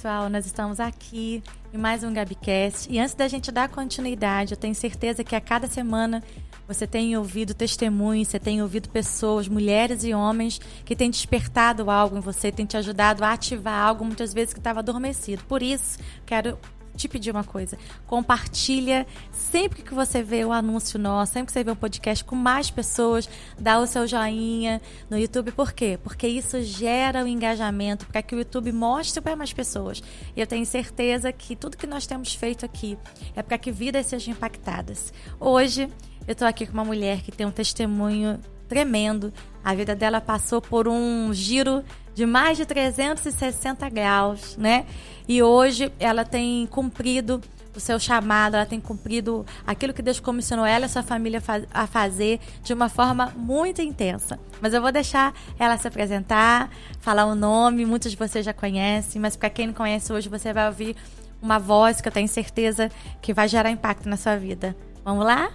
pessoal, nós estamos aqui em mais um GabiCast. E antes da gente dar continuidade, eu tenho certeza que a cada semana você tem ouvido testemunhos, você tem ouvido pessoas, mulheres e homens, que têm despertado algo em você, têm te ajudado a ativar algo, muitas vezes que estava adormecido. Por isso, quero te pedir uma coisa: compartilha sempre que você vê o anúncio nosso, sempre que você vê um podcast com mais pessoas, dá o seu joinha no YouTube. Por quê? Porque isso gera um engajamento para que o YouTube mostre para mais pessoas. E eu tenho certeza que tudo que nós temos feito aqui é para que vidas sejam impactadas. Hoje eu estou aqui com uma mulher que tem um testemunho tremendo. A vida dela passou por um giro de mais de 360 graus, né? E hoje ela tem cumprido o seu chamado, ela tem cumprido aquilo que Deus comissionou ela e a sua família a fazer de uma forma muito intensa. Mas eu vou deixar ela se apresentar, falar o nome, muitos de vocês já conhecem, mas para quem não conhece hoje, você vai ouvir uma voz que eu tenho certeza que vai gerar impacto na sua vida. Vamos lá?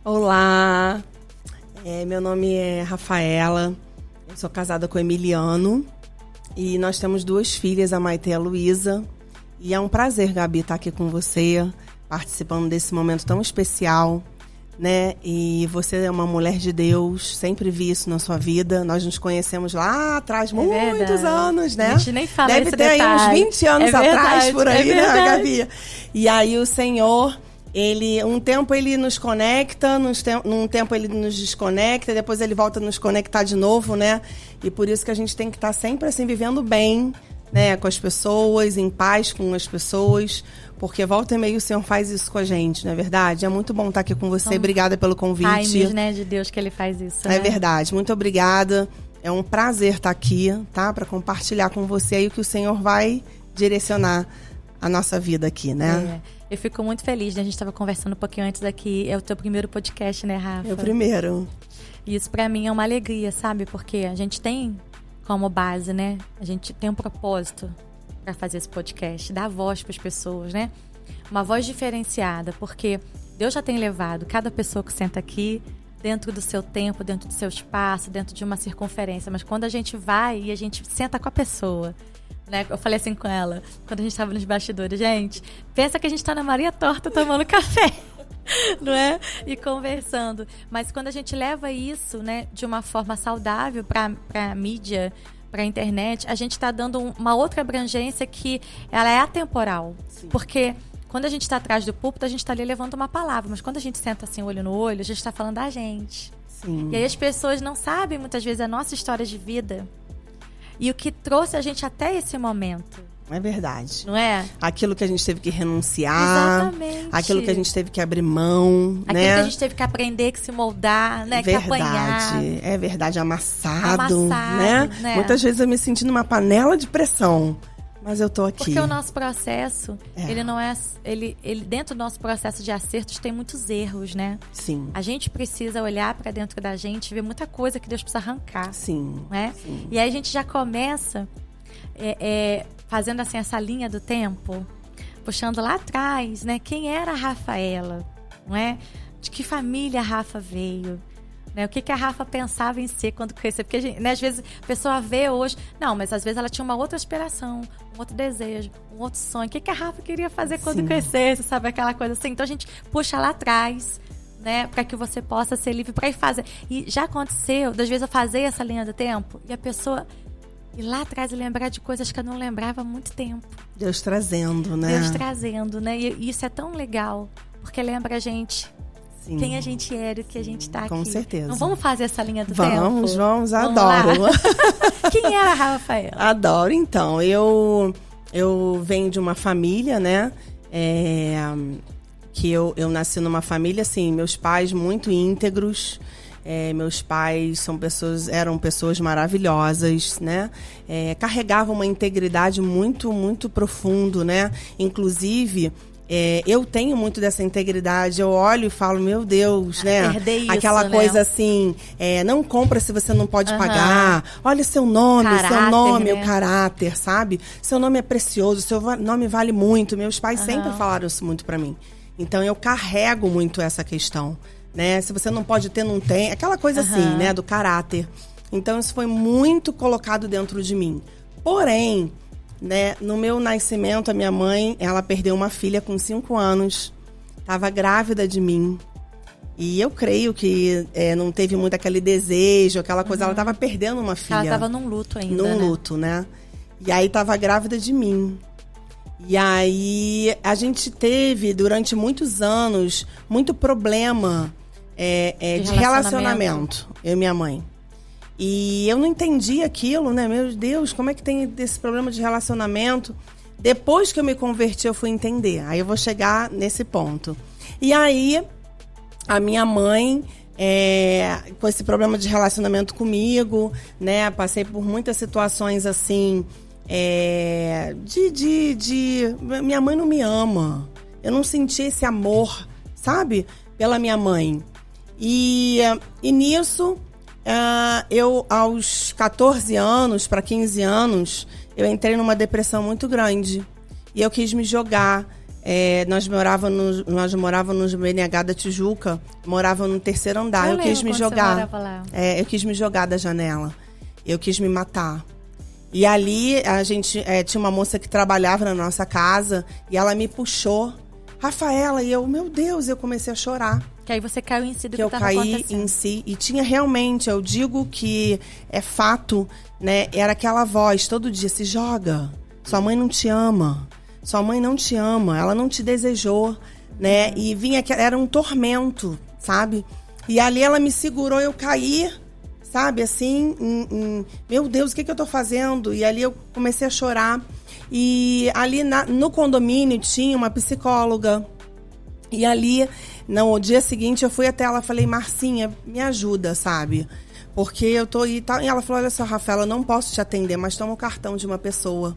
Olá, meu nome é Rafaela, eu sou casada com o Emiliano e nós temos 2 filhas, a Maite e a Luísa. E é um prazer, Gabi, estar aqui com você, participando desse momento tão especial, né? E você é uma mulher de Deus, sempre vi isso na sua vida. Nós nos conhecemos lá atrás, muitos anos, né? A gente nem fala Deve esse ter detalhe. Aí uns 20 anos atrás, por aí, né, Gabi? E aí o Senhor... um tempo ele nos conecta, num tempo ele nos desconecta, depois ele volta a nos conectar de novo, né? E por isso que a gente tem que estar sempre assim, vivendo bem, né? Com as pessoas, em paz com as pessoas, porque volta e meia o Senhor faz isso com a gente, não é verdade? É muito bom estar aqui com você, obrigada pelo convite. Times, né, de Deus que ele faz isso, né? É verdade, muito obrigada. É um prazer estar aqui, tá? Para compartilhar com você aí o que o Senhor vai direcionar a nossa vida aqui, né? Eu fico muito feliz, né? A gente estava conversando um pouquinho antes aqui. É o teu primeiro podcast, né, Rafa? É o primeiro. E isso pra mim é uma alegria, sabe? Porque a gente tem como base, né? A gente tem um propósito para fazer esse podcast, dar voz para as pessoas, né? Uma voz diferenciada, porque Deus já tem levado cada pessoa que senta aqui dentro do seu tempo, dentro do seu espaço, dentro de uma circunferência. Mas quando a gente vai e a gente senta com a pessoa, né? Eu falei assim com ela, quando a gente estava nos bastidores: gente, pensa que a gente está na Maria Torta tomando café, não é? E conversando. Mas quando a gente leva isso, né, de uma forma saudável para a mídia, para a internet, a gente está dando uma outra abrangência que ela é atemporal. Sim. Porque quando a gente está atrás do púlpito, a gente está ali levando uma palavra, mas quando a gente senta assim, olho no olho, a gente está falando da gente. Sim. E aí as pessoas não sabem, muitas vezes, a nossa história de vida e o que trouxe a gente até esse momento. É verdade. Não é? Aquilo que a gente teve que renunciar. Exatamente. Aquilo que a gente teve que abrir mão, aquilo, né? Que a gente teve que aprender, que se moldar, né? Verdade. Que apanhar. É verdade, amassado, né? Né? Muitas vezes eu me senti numa panela de pressão. Mas eu tô aqui. Porque o nosso processo, ele não é... Ele, dentro do nosso processo de acertos tem muitos erros, né? Sim. A gente precisa olhar para dentro da gente e ver muita coisa que Deus precisa arrancar. Sim. Né? Sim. E aí a gente já começa fazendo assim essa linha do tempo, puxando lá atrás, né? Quem era a Rafaela? Não é? De que família a Rafa veio? Né? O que a Rafa pensava em ser quando crescer? Porque, né, às vezes, a pessoa vê hoje... Não, mas às vezes ela tinha uma outra aspiração, um outro desejo, um outro sonho. O que a Rafa queria fazer quando crescesse, sabe? Aquela coisa assim. Então, a gente puxa lá atrás, né? Para que você possa ser livre para ir fazer. E já aconteceu, das vezes eu fazer essa linha do tempo e a pessoa ir lá atrás e lembrar de coisas que eu não lembrava há muito tempo. Deus trazendo, né? Deus trazendo, né? E isso é tão legal, porque lembra a gente... Sim. Quem a gente era e o que a gente está aqui. Com certeza. Não vamos fazer essa linha do tempo? Vamos, adoro. Quem era a Rafaela? Adoro, então. Eu venho de uma família, né? Que eu nasci numa família, assim, meus pais muito íntegros. Meus pais eram pessoas maravilhosas, né? Carregavam uma integridade muito, muito profundo, né? Inclusive... eu tenho muito dessa integridade. Eu olho e falo, meu Deus, né? Isso, aquela coisa assim, não compra se você não pode pagar. Olha seu nome, né? O caráter, sabe? Seu nome é precioso, seu nome vale muito. Meus pais sempre falaram isso muito pra mim. Então eu carrego muito essa questão, né? Se você não pode ter, não tem. Aquela coisa assim, né? Do caráter. Então isso foi muito colocado dentro de mim. Porém, né? No meu nascimento, a minha mãe, ela perdeu uma filha com 5 anos. Estava grávida de mim. E eu creio que não teve muito aquele desejo, aquela coisa. Ela estava perdendo uma filha. Ela estava num luto ainda, Num luto, né? E aí estava grávida de mim. E aí a gente teve, durante muitos anos, muito problema de relacionamento, eu e minha mãe. E eu não entendi aquilo, né? Meu Deus, como é que tem esse problema de relacionamento? Depois que eu me converti, eu fui entender. Aí eu vou chegar nesse ponto. E aí, a minha mãe, com esse problema de relacionamento comigo, né? Passei por muitas situações assim, minha mãe não me ama. Eu não senti esse amor, sabe? Pela minha mãe. E nisso... eu, aos 14 anos para 15 anos, eu entrei numa depressão muito grande. E eu quis me jogar. Nós morávamos no BNH da Tijuca, morava no 3º andar. Eu quis me jogar. Você morava lá. Eu quis me jogar da janela. Eu quis me matar. E ali a gente tinha uma moça que trabalhava na nossa casa e ela me puxou. Rafaela, e eu, meu Deus, eu comecei a chorar. Que aí você caiu em si do que eu estava caí acontecendo. em si. E tinha realmente, eu digo que é fato, né? Era aquela voz todo dia, se joga. Sua mãe não te ama. Sua mãe não te ama. Ela não te desejou, né? E vinha, era um tormento, sabe? E ali ela me segurou, eu caí, sabe? Assim, meu Deus, o que eu tô fazendo? E ali eu comecei a chorar. E ali no condomínio tinha uma psicóloga. E ali, no dia seguinte, eu fui até ela e falei, Marcinha, me ajuda, sabe? Porque eu tô aí e tal. E ela falou, olha só, Rafaela, eu não posso te atender, mas toma o cartão de uma pessoa.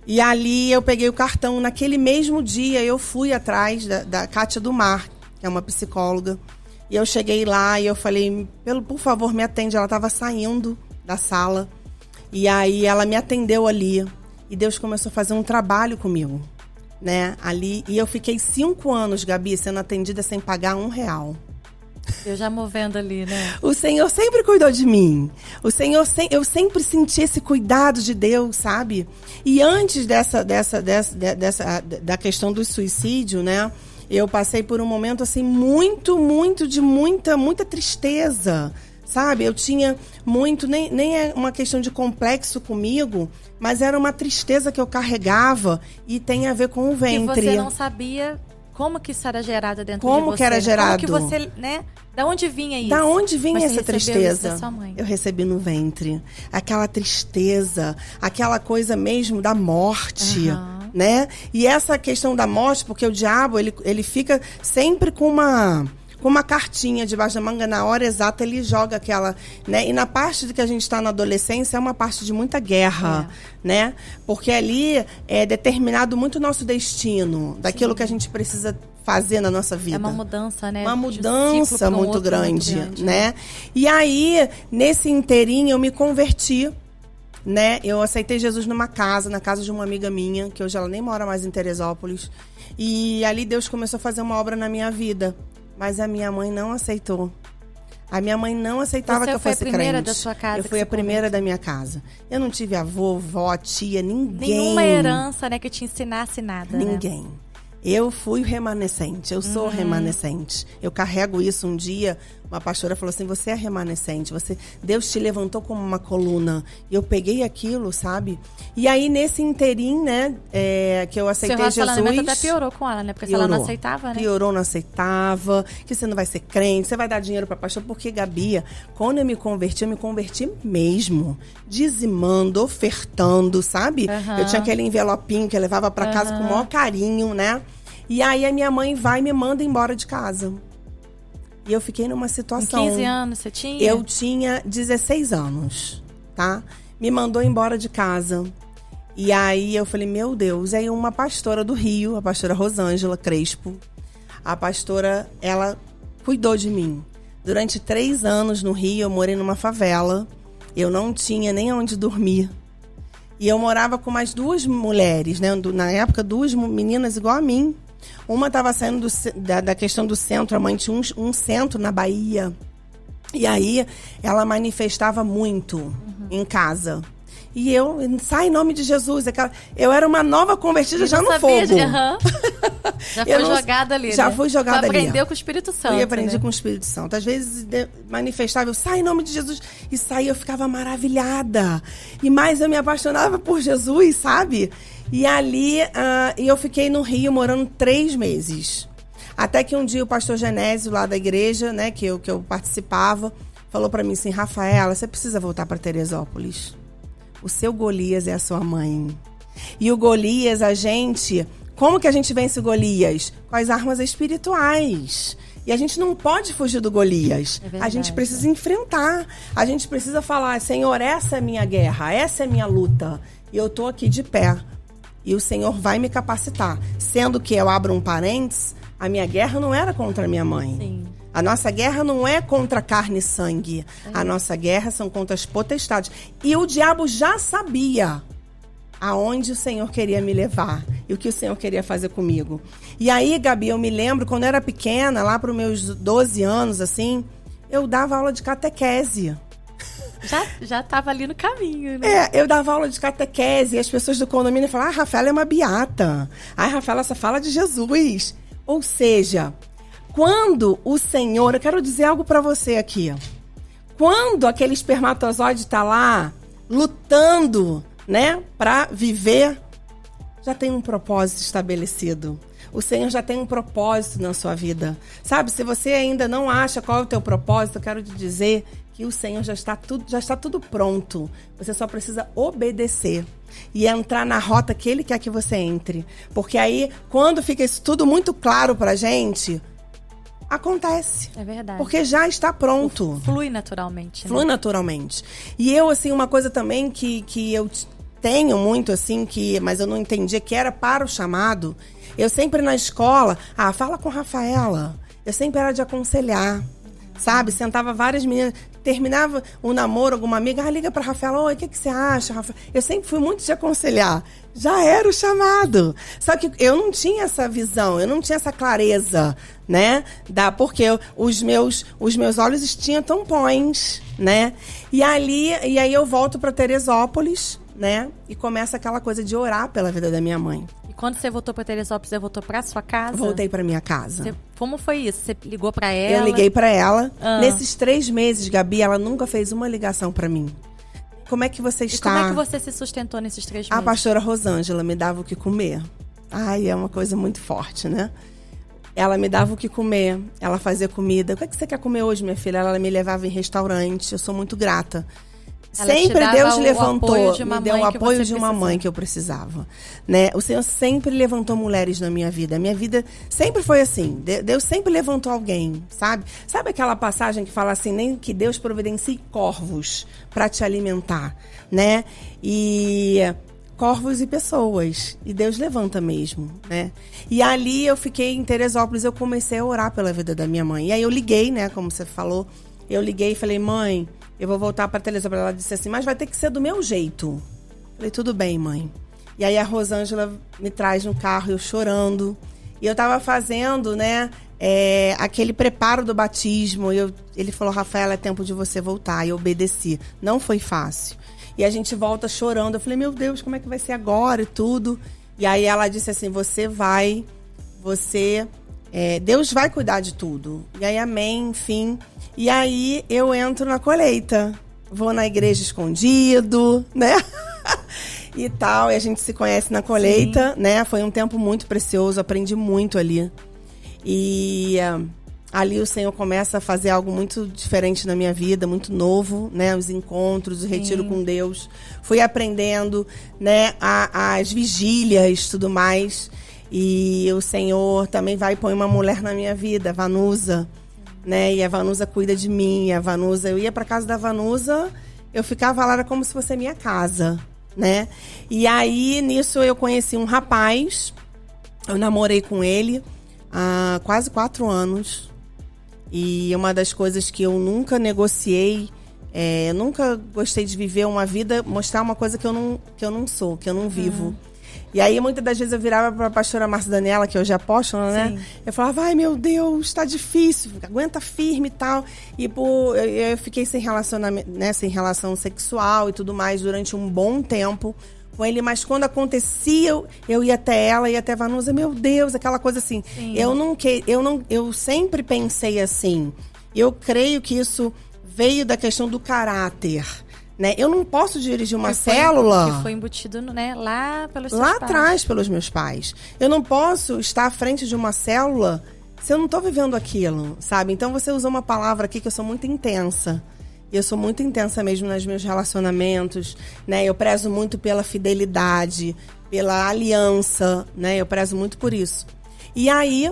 E ali eu peguei o cartão. Naquele mesmo dia, eu fui atrás da Kátia do Mar, que é uma psicóloga. E eu cheguei lá e eu falei, por favor, me atende. Ela estava saindo da sala. E aí ela me atendeu ali. E Deus começou a fazer um trabalho comigo, né? Ali. E eu fiquei 5 anos, Gabi, sendo atendida sem pagar R$1. Eu já movendo ali, né? O Senhor sempre cuidou de mim. Eu sempre senti esse cuidado de Deus, sabe? E antes da questão do suicídio, né? Eu passei por um momento assim de muita tristeza. Sabe, eu tinha muito, nem é uma questão de complexo comigo, mas era uma tristeza que eu carregava e tem a ver com o ventre. Que você não sabia como que isso era gerado dentro de você. Como que era gerado. Como que você, né? Da onde vinha isso? Da onde vinha essa tristeza? Isso da sua mãe. Eu recebi no ventre. Aquela tristeza, aquela coisa mesmo da morte. Né? E essa questão da morte, porque o diabo, ele fica sempre com uma cartinha debaixo da manga, na hora exata ele joga aquela, né? E na parte de que a gente está na adolescência é uma parte de muita guerra, né? Porque ali é determinado muito o nosso destino, daquilo que a gente precisa fazer na nossa vida. É uma mudança, né? Uma mudança muito grande, né? E aí, nesse inteirinho, eu me converti, né? Eu aceitei Jesus na casa de uma amiga minha, que hoje ela nem mora mais em Teresópolis. E ali Deus começou a fazer uma obra na minha vida. Mas a minha mãe não aceitou. A minha mãe não aceitava que eu fosse crente. Você foi a primeira da sua casa? Eu fui a primeira da minha casa. Eu não tive avô, vó, tia, ninguém. Nenhuma herança, né, que te ensinasse nada. Ninguém. Né? Eu fui remanescente, eu sou remanescente. Eu carrego isso. Um dia, uma pastora falou assim, você é remanescente, Deus te levantou como uma coluna. E eu peguei aquilo, sabe? E aí, nesse inteirinho, né, que eu aceitei Jesus... Seu relacionamento até piorou com ela, né? Porque ela não aceitava, né? Piorou, não aceitava, que você não vai ser crente, você vai dar dinheiro pra pastor. Porque, Gabi, quando eu me converti mesmo. Dizimando, ofertando, sabe? Eu tinha aquele envelopinho que eu levava pra casa com o maior carinho, né? E aí a minha mãe vai e me manda embora de casa. E eu fiquei numa situação... Com 15 anos você tinha? Eu tinha 16 anos, tá? Me mandou embora de casa. E aí eu falei, meu Deus. Aí uma pastora do Rio, a pastora Rosângela Crespo, a pastora, ela cuidou de mim. Durante 3 anos no Rio, eu morei numa favela. Eu não tinha nem onde dormir. E eu morava com mais 2 mulheres, né? Na época, 2 meninas igual a mim. Uma estava saindo da questão do centro, a mãe tinha um centro na Bahia. E aí, ela manifestava muito em casa. E eu, sai em nome de Jesus. Eu era uma nova convertida já no fogo. Já foi jogada ali, Já fui jogada ali. Aprendeu com o Espírito Santo. Eu aprendi com o Espírito Santo. Às vezes manifestava, eu sai em nome de Jesus. E saía, eu ficava maravilhada. E mais eu me apaixonava por Jesus, sabe? E ali, eu fiquei no Rio morando 3 meses. Até que um dia o pastor Genésio, lá da igreja, né, que eu participava, falou pra mim assim, Rafaela, você precisa voltar pra Teresópolis. O seu Golias é a sua mãe. E o Golias, como que a gente vence o Golias? Com as armas espirituais. E a gente não pode fugir do Golias. A gente precisa enfrentar. A gente precisa falar, Senhor, essa é a minha guerra, essa é a minha luta. E eu tô aqui de pé. E o Senhor vai me capacitar. Sendo que, eu abro um parênteses, a minha guerra não era contra a minha mãe. Sim. A nossa guerra não é contra carne e sangue. A nossa guerra são contra as potestades. E o diabo já sabia aonde o Senhor queria me levar e o que o Senhor queria fazer comigo. E aí, Gabi, eu me lembro, quando eu era pequena, lá para os meus 12 anos, assim, eu dava aula de catequese. Já estava ali no caminho, né? Eu dava aula de catequese e as pessoas do condomínio falavam, Rafaela é uma beata. Rafaela só fala de Jesus. Ou seja, quando o Senhor... Eu quero dizer algo para você aqui. Quando aquele espermatozoide está lá, lutando, né, para viver, já tem um propósito estabelecido. O Senhor já tem um propósito na sua vida. Sabe, se você ainda não acha qual é o teu propósito, eu quero te dizer que o Senhor já está tudo pronto. Você só precisa obedecer e entrar na rota que Ele quer que você entre. Porque aí, quando fica isso tudo muito claro pra gente, acontece. É verdade. Porque já está pronto. Flui naturalmente. Né? Flui naturalmente. E eu, assim, uma coisa também que eu tenho muito, assim, mas eu não entendia que era para o chamado. Eu sempre na escola, fala com a Rafaela. Eu sempre era de aconselhar, sabe? Sentava várias meninas, terminava um namoro, alguma amiga, liga pra Rafaela, oi, o que você acha, Rafaela? Eu sempre fui muito de aconselhar. Já era o chamado. Só que eu não tinha essa visão, eu não tinha essa clareza, né? Porque os meus olhos tinham tampões, né? E aí eu volto pra Teresópolis, né? E começa aquela coisa de orar pela vida da minha mãe. E quando você voltou para Teresópolis, você voltou para sua casa? Voltei para minha casa. Como foi isso? Você ligou para ela? Eu liguei para ela. Nesses 3 meses, Gabi, ela nunca fez uma ligação para mim. Como é que você está? E como é que você se sustentou nesses 3 meses? A pastora Rosângela me dava o que comer. É uma coisa muito forte, né? Ela me dava o que comer, ela fazia comida. O que você quer comer hoje, minha filha? Ela me levava em restaurante. Eu sou muito grata. Sempre Deus levantou, me deu o apoio de uma mãe que eu precisava, né? O Senhor sempre levantou mulheres na minha vida. A minha vida sempre foi assim. Deus sempre levantou alguém, sabe? Sabe aquela passagem que fala assim, nem que Deus providencie corvos para te alimentar, né? E corvos e pessoas. E Deus levanta mesmo, né? E ali eu fiquei em Teresópolis, eu comecei a orar pela vida da minha mãe. E aí eu liguei, né? Como você falou, eu liguei e falei, mãe, eu vou voltar para Teresópolis. Ela disse assim, mas vai ter que ser do meu jeito. Falei, tudo bem, mãe. E aí a Rosângela me traz no carro, eu chorando. E eu tava fazendo, né, aquele preparo do batismo. Ele falou, Rafaela, é tempo de você voltar. E eu obedeci. Não foi fácil. E a gente volta chorando. Eu falei, meu Deus, como é que vai ser agora e tudo? E aí ela disse assim, Deus vai cuidar de tudo. E aí, amém, enfim. E aí eu entro na colheita. Vou na igreja escondido, né? E tal. E a gente se conhece na colheita, né? Foi um tempo muito precioso, aprendi muito ali. E ali o Senhor começa a fazer algo muito diferente na minha vida, muito novo, né? Os encontros, o retiro com Deus. Fui aprendendo, né? As vigílias, tudo mais. E o Senhor também vai pôr uma mulher na minha vida, a Vanusa, né? E a Vanusa cuida de mim. A Vanusa, eu ia para casa da Vanusa, eu ficava lá, era como se fosse a minha casa, né? E aí, nisso, eu conheci um rapaz, eu namorei com ele há quase 4 anos. E uma das coisas que eu nunca negociei, eu nunca gostei de viver uma vida, mostrar uma coisa que eu não sou, que eu não vivo. E aí, muitas das vezes, eu virava pra pastora Márcia Daniela, que hoje é apóstola, né? Sim. Eu falava, ai, meu Deus, tá difícil, aguenta firme e tal. E eu fiquei sem relacionamento, né? Sem relação sexual e tudo mais durante um bom tempo com ele. Mas quando acontecia, eu ia até ela, ia até Vanusa, meu Deus, aquela coisa assim. Sim. Eu sempre pensei assim. Eu creio que isso veio da questão do caráter. Né? Eu não posso dirigir uma célula... Que foi embutido, né, lá pelos seus lá pais. atrás, pelos meus pais. Eu não posso estar à frente de uma célula se eu não estou vivendo aquilo, sabe? Então, você usou uma palavra aqui que eu sou muito intensa. Eu sou muito intensa mesmo nos meus relacionamentos, né? Eu prezo muito pela fidelidade, pela aliança, né? Eu prezo muito por isso. E aí...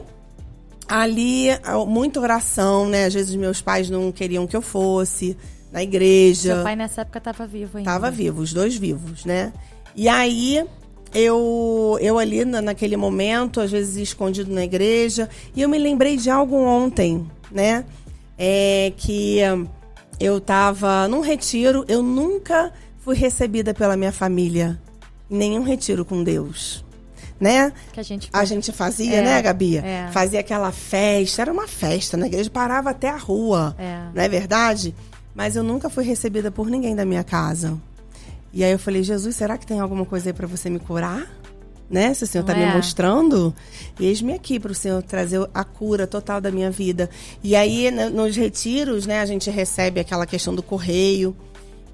ali, muita oração, né? Às vezes, meus pais não queriam que eu fosse... na igreja. Seu pai nessa época estava vivo ainda. Estava vivo, os dois vivos, né? E aí, eu ali naquele momento, às vezes escondido na igreja, e eu me lembrei de algo ontem, né? Que eu estava num retiro, eu nunca fui recebida pela minha família em nenhum retiro com Deus. Né? Que a gente fazia, né, Gabi? É. Fazia aquela festa, era uma festa na igreja, parava até a rua, não é verdade? Mas eu nunca fui recebida por ninguém da minha casa. E aí eu falei, Jesus, será que tem alguma coisa aí para você me curar? Né? Se o Senhor está me mostrando, eis-me aqui para o Senhor trazer a cura total da minha vida. E aí, nos retiros, né, a gente recebe aquela questão do correio.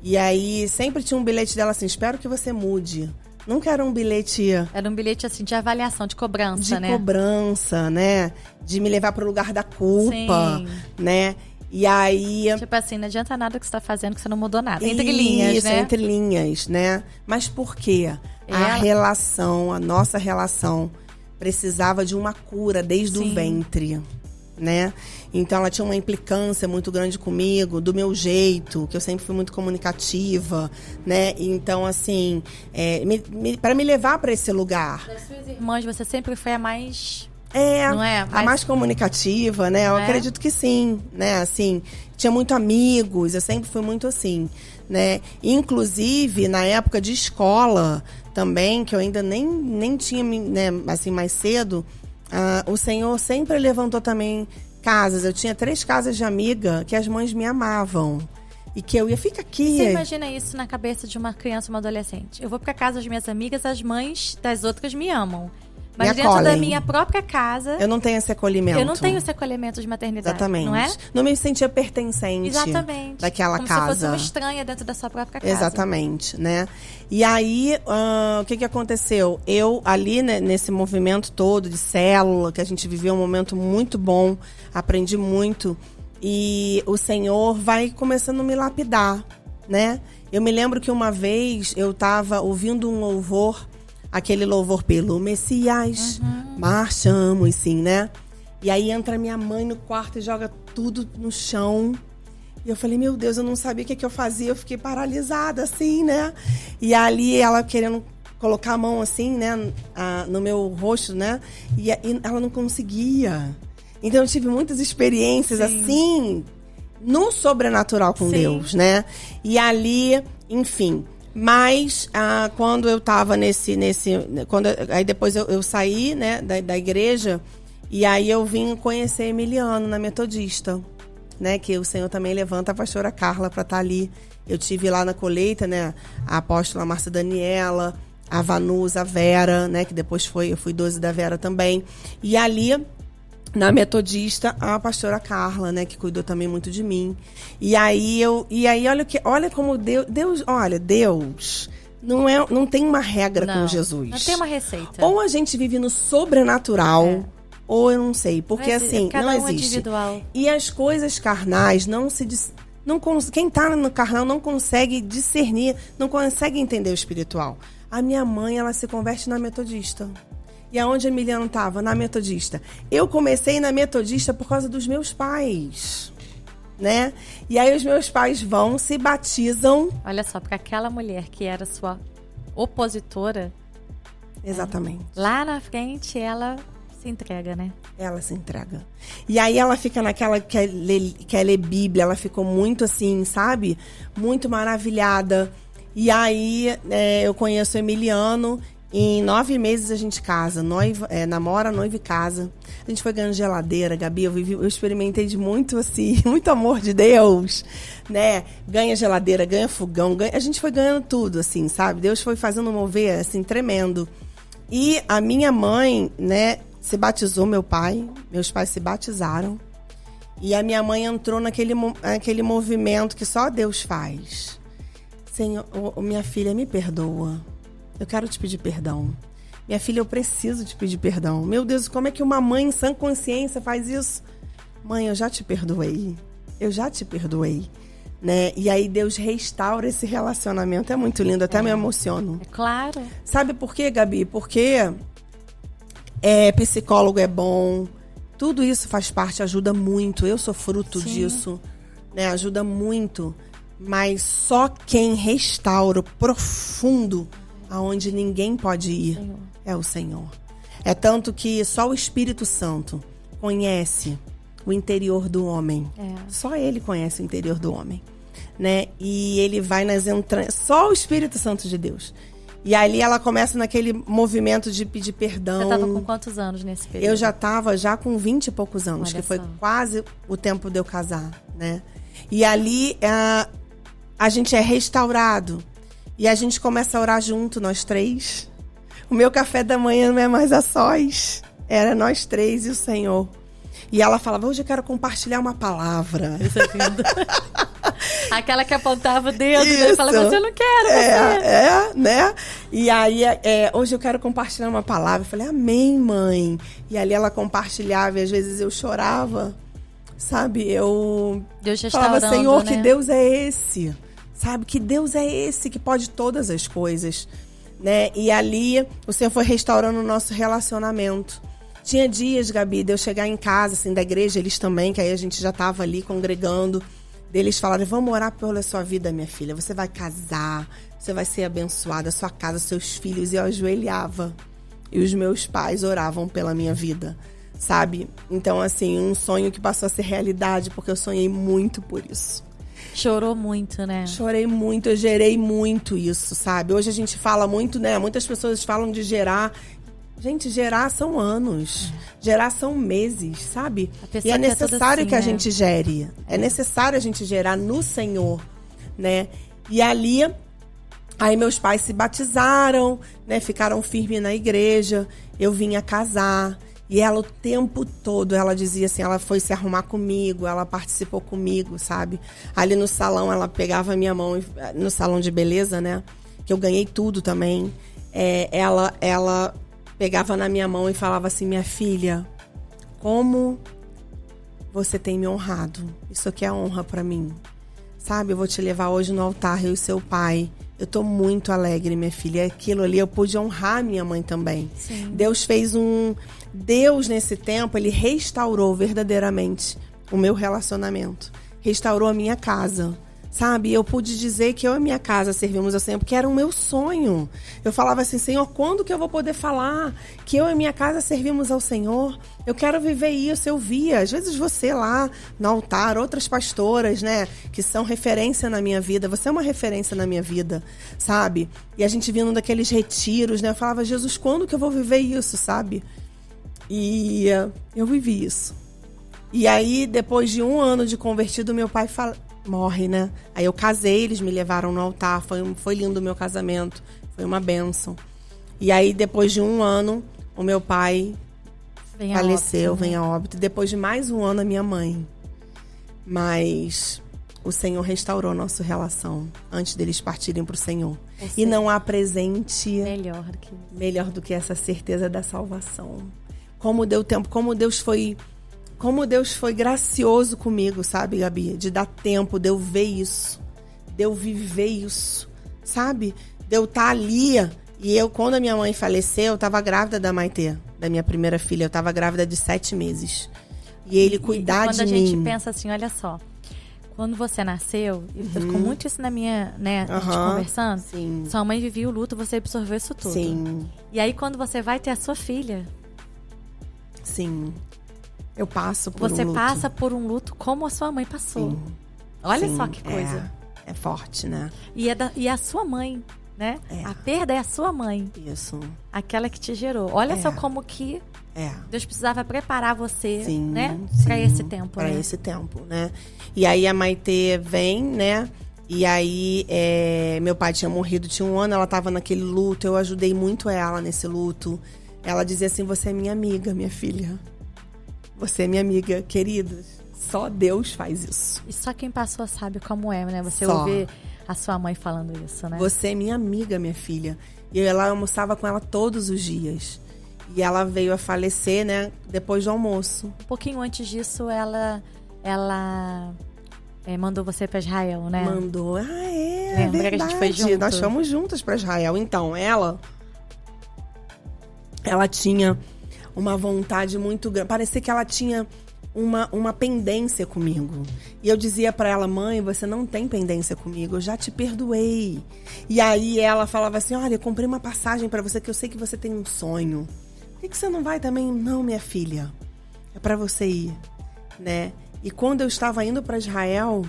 E aí, sempre tinha um bilhete dela assim, espero que você mude. Nunca era um bilhete... Era um bilhete, assim, de avaliação, de cobrança, né? De cobrança, né? De me levar para o lugar da culpa, Sim. né? E aí... tipo assim, não adianta nada que você tá fazendo, que você não mudou nada. Entre linhas, né? Entre linhas, né? Mas por quê? A nossa relação precisava de uma cura desde o ventre, né? Então, ela tinha uma implicância muito grande comigo, do meu jeito, que eu sempre fui muito comunicativa, né? Então, assim, para me levar para esse lugar. Das suas irmãs, você sempre foi a mais... não é? A mais comunicativa, né? Eu acredito que sim, né? Assim, tinha muito amigos, eu sempre fui muito assim, né? Inclusive, na época de escola também, que eu ainda nem tinha, né, assim, mais cedo, o Senhor sempre levantou também casas. Eu tinha 3 casas de amiga que as mães me amavam. E que eu ia, fica aqui. Você imagina isso na cabeça de uma criança, uma adolescente? Eu vou pra casa das minhas amigas, as mães das outras me amam. Mas me dentro acolhem. da minha própria casa... eu não tenho esse acolhimento. Eu não tenho esse acolhimento de maternidade, exatamente. não é? Não me sentia pertencente. Exatamente. Daquela como casa. Como se fosse uma estranha dentro da sua própria casa. Exatamente, né? E aí, o que aconteceu? Eu, ali, né, nesse movimento todo de célula, que a gente viveu um momento muito bom, aprendi muito. E o Senhor vai começando a me lapidar, né? Eu me lembro que uma vez eu estava ouvindo um louvor... aquele louvor pelo Messias, marchamos, sim, né? E aí entra minha mãe no quarto e joga tudo no chão. E eu falei, meu Deus, eu não sabia o que eu fazia. Eu fiquei paralisada, assim, né? E ali ela querendo colocar a mão, assim, né? No meu rosto, né? E ela não conseguia. Então eu tive muitas experiências, assim, no sobrenatural com Deus, né? E ali, enfim... Mas, quando eu tava aí depois eu saí, né, da igreja, e aí eu vim conhecer Emiliano na Metodista, né, que o Senhor também levanta a pastora Carla para estar ali. Eu tive lá na colheita, né, a apóstola Márcia Daniela, a Vanusa, a Vera, né, que depois eu fui 12 da Vera também. E ali... na Metodista, a pastora Carla, né, que cuidou também muito de mim. E aí olha como Deus não tem uma regra com Jesus. Não tem uma receita. Ou a gente vive no sobrenatural, ou eu não sei, porque assim, não existe. Individual. E as coisas carnais quem tá no carnal não consegue discernir, não consegue entender o espiritual. A minha mãe, ela se converte na Metodista. E aonde a Emiliano estava? Na Metodista. Eu comecei na Metodista por causa dos meus pais, né? E aí os meus pais vão, se batizam. Olha só, porque aquela mulher que era sua opositora... exatamente. Lá na frente, ela se entrega, né? Ela se entrega. E aí ela fica naquela... quer ler Bíblia. Ela ficou muito assim, sabe? Muito maravilhada. E aí eu conheço o Emiliano... Em 9 meses a gente casa, namora, noiva e casa. A gente foi ganhando geladeira, Gabi, eu experimentei de muito, assim, muito amor de Deus, né? Ganha geladeira, ganha fogão, a gente foi ganhando tudo, assim, sabe? Deus foi fazendo um mover, assim, tremendo. E a minha mãe, né, se batizou, meus pais se batizaram. E a minha mãe entrou naquele movimento que só Deus faz. Senhor, minha filha, me perdoa. Eu quero te pedir perdão. Minha filha, eu preciso te pedir perdão. Meu Deus, como é que uma mãe em sã consciência faz isso? Mãe, eu já te perdoei. Eu já te perdoei. Né? E aí Deus restaura esse relacionamento. É muito lindo, até me emociono. É claro. Sabe por quê, Gabi? Porque psicólogo é bom. Tudo isso faz parte, ajuda muito. Eu sou fruto disso. Né? Ajuda muito. Mas só quem restaura o profundo, aonde ninguém pode ir, é o Senhor. É tanto que só o Espírito Santo conhece o interior do homem. Só Ele conhece o interior do homem, né? E Ele vai nas entranhas. Só o Espírito Santo de Deus. E ali ela começa naquele movimento de pedir perdão. Você estava com quantos anos nesse período? Eu já estava com 20 e poucos anos, Olha que foi só. quase o tempo de eu casar, né? E ali a gente é restaurado. E a gente começa a orar junto, nós 3. O meu café da manhã não é mais a sós. Era nós 3 e o Senhor. E ela falava, hoje eu quero compartilhar uma palavra. Isso é lindo. Aquela que apontava o dedo e falava, você não quer, né? E aí, hoje eu quero compartilhar uma palavra. Eu falei, amém, mãe. E ali ela compartilhava e às vezes eu chorava. Sabe, Deus falava, Senhor, né? que Deus é esse? Sabe, que Deus é esse que pode todas as coisas, né? E ali o Senhor foi restaurando o nosso relacionamento. Tinha dias, Gabi, de eu chegar em casa, assim, da igreja, eles também, que aí a gente já tava ali congregando, deles falaram, vamos orar pela sua vida, minha filha, você vai casar, você vai ser abençoada, sua casa, seus filhos, e eu ajoelhava. E os meus pais oravam pela minha vida, sabe? Então, assim, um sonho que passou a ser realidade, porque eu sonhei muito por isso. Chorou muito, né? Chorei muito, eu gerei muito isso, sabe? Hoje a gente fala muito, né? Muitas pessoas falam de gerar. Gente, gerar são anos. Gerar são meses, sabe? E é necessário que a gente gere. É necessário a gente gerar no Senhor, né? E ali, aí meus pais se batizaram, né? Ficaram firmes na igreja. Eu vinha casar. E ela o tempo todo, ela dizia assim, ela foi se arrumar comigo, ela participou comigo, sabe? Ali no salão, ela pegava a minha mão, no salão de beleza, né? Que eu ganhei tudo também. Ela pegava na minha mão e falava assim, minha filha, como você tem me honrado. Isso aqui é honra pra mim. Sabe, eu vou te levar hoje no altar, eu e seu pai. Eu tô muito alegre, minha filha. Aquilo ali, eu pude honrar minha mãe também. Sim. Deus, nesse tempo, ele restaurou verdadeiramente o meu relacionamento. Restaurou a minha casa, sabe? Eu pude dizer que eu e minha casa servimos ao Senhor, porque era o meu sonho. Eu falava assim, Senhor, quando que eu vou poder falar que eu e minha casa servimos ao Senhor? Eu quero viver isso, eu via. Às vezes você lá no altar, outras pastoras, né, que são referência na minha vida. Você é uma referência na minha vida, sabe? E a gente vindo daqueles retiros, né? Eu falava, Jesus, quando que eu vou viver isso, sabe? E eu vivi isso. E aí, depois de 1 ano de convertido, meu pai morre, né? Aí eu casei, eles me levaram no altar. Foi lindo o meu casamento. Foi uma bênção. E aí, depois de 1 ano, o meu pai faleceu, vem a óbito. Depois de mais 1 ano, a minha mãe. Mas o Senhor restaurou nossa relação antes deles partirem para o Senhor. E não há presente melhor do que essa certeza da salvação. Como deu tempo, como Deus foi gracioso comigo, sabe, Gabi? De dar tempo, de eu ver isso, de eu viver isso, sabe? De eu estar ali. E eu, quando a minha mãe faleceu, eu estava grávida da Maitê, da minha primeira filha. Eu estava grávida de 7 meses. E ele cuidar de mim. Quando a gente pensa assim, olha só. Quando você nasceu, e ficou muito isso na minha, né, a gente conversando. Sim. Sua mãe vivia o luto, você absorveu isso tudo. Sim. E aí, quando você vai ter a sua filha... Sim. Eu passo por um luto. Você passa por um luto como a sua mãe passou. Sim. Olha Sim, só que coisa. É forte, né? E a sua mãe né? A perda é a sua mãe. Isso. Aquela que te gerou. Olha só como que Deus precisava preparar você, né? Para esse tempo, Para esse tempo, né? E aí a Maitê vem, né? E aí meu pai tinha morrido, tinha 1 ano, ela tava naquele luto. Eu ajudei muito ela nesse luto. Ela dizia assim, você é minha amiga, minha filha. Você é minha amiga, querida. Só Deus faz isso. E só quem passou sabe como é, né? Você ouvir a sua mãe falando isso, né? Você é minha amiga, minha filha. E eu lá almoçava com ela todos os dias. E ela veio a falecer, né? Depois do almoço. Um pouquinho antes disso, ela mandou você para Israel, né? Mandou. Lembra verdade. que a gente foi junto? Nós fomos juntas para Israel. Então, ela tinha uma vontade muito grande. Parecia que ela tinha uma pendência comigo. E eu dizia pra ela, mãe, você não tem pendência comigo, eu já te perdoei. E aí ela falava assim, olha, eu comprei uma passagem pra você que eu sei que você tem um sonho. Por que você não vai também? Não, minha filha, é pra você ir, né? E quando eu estava indo pra Israel,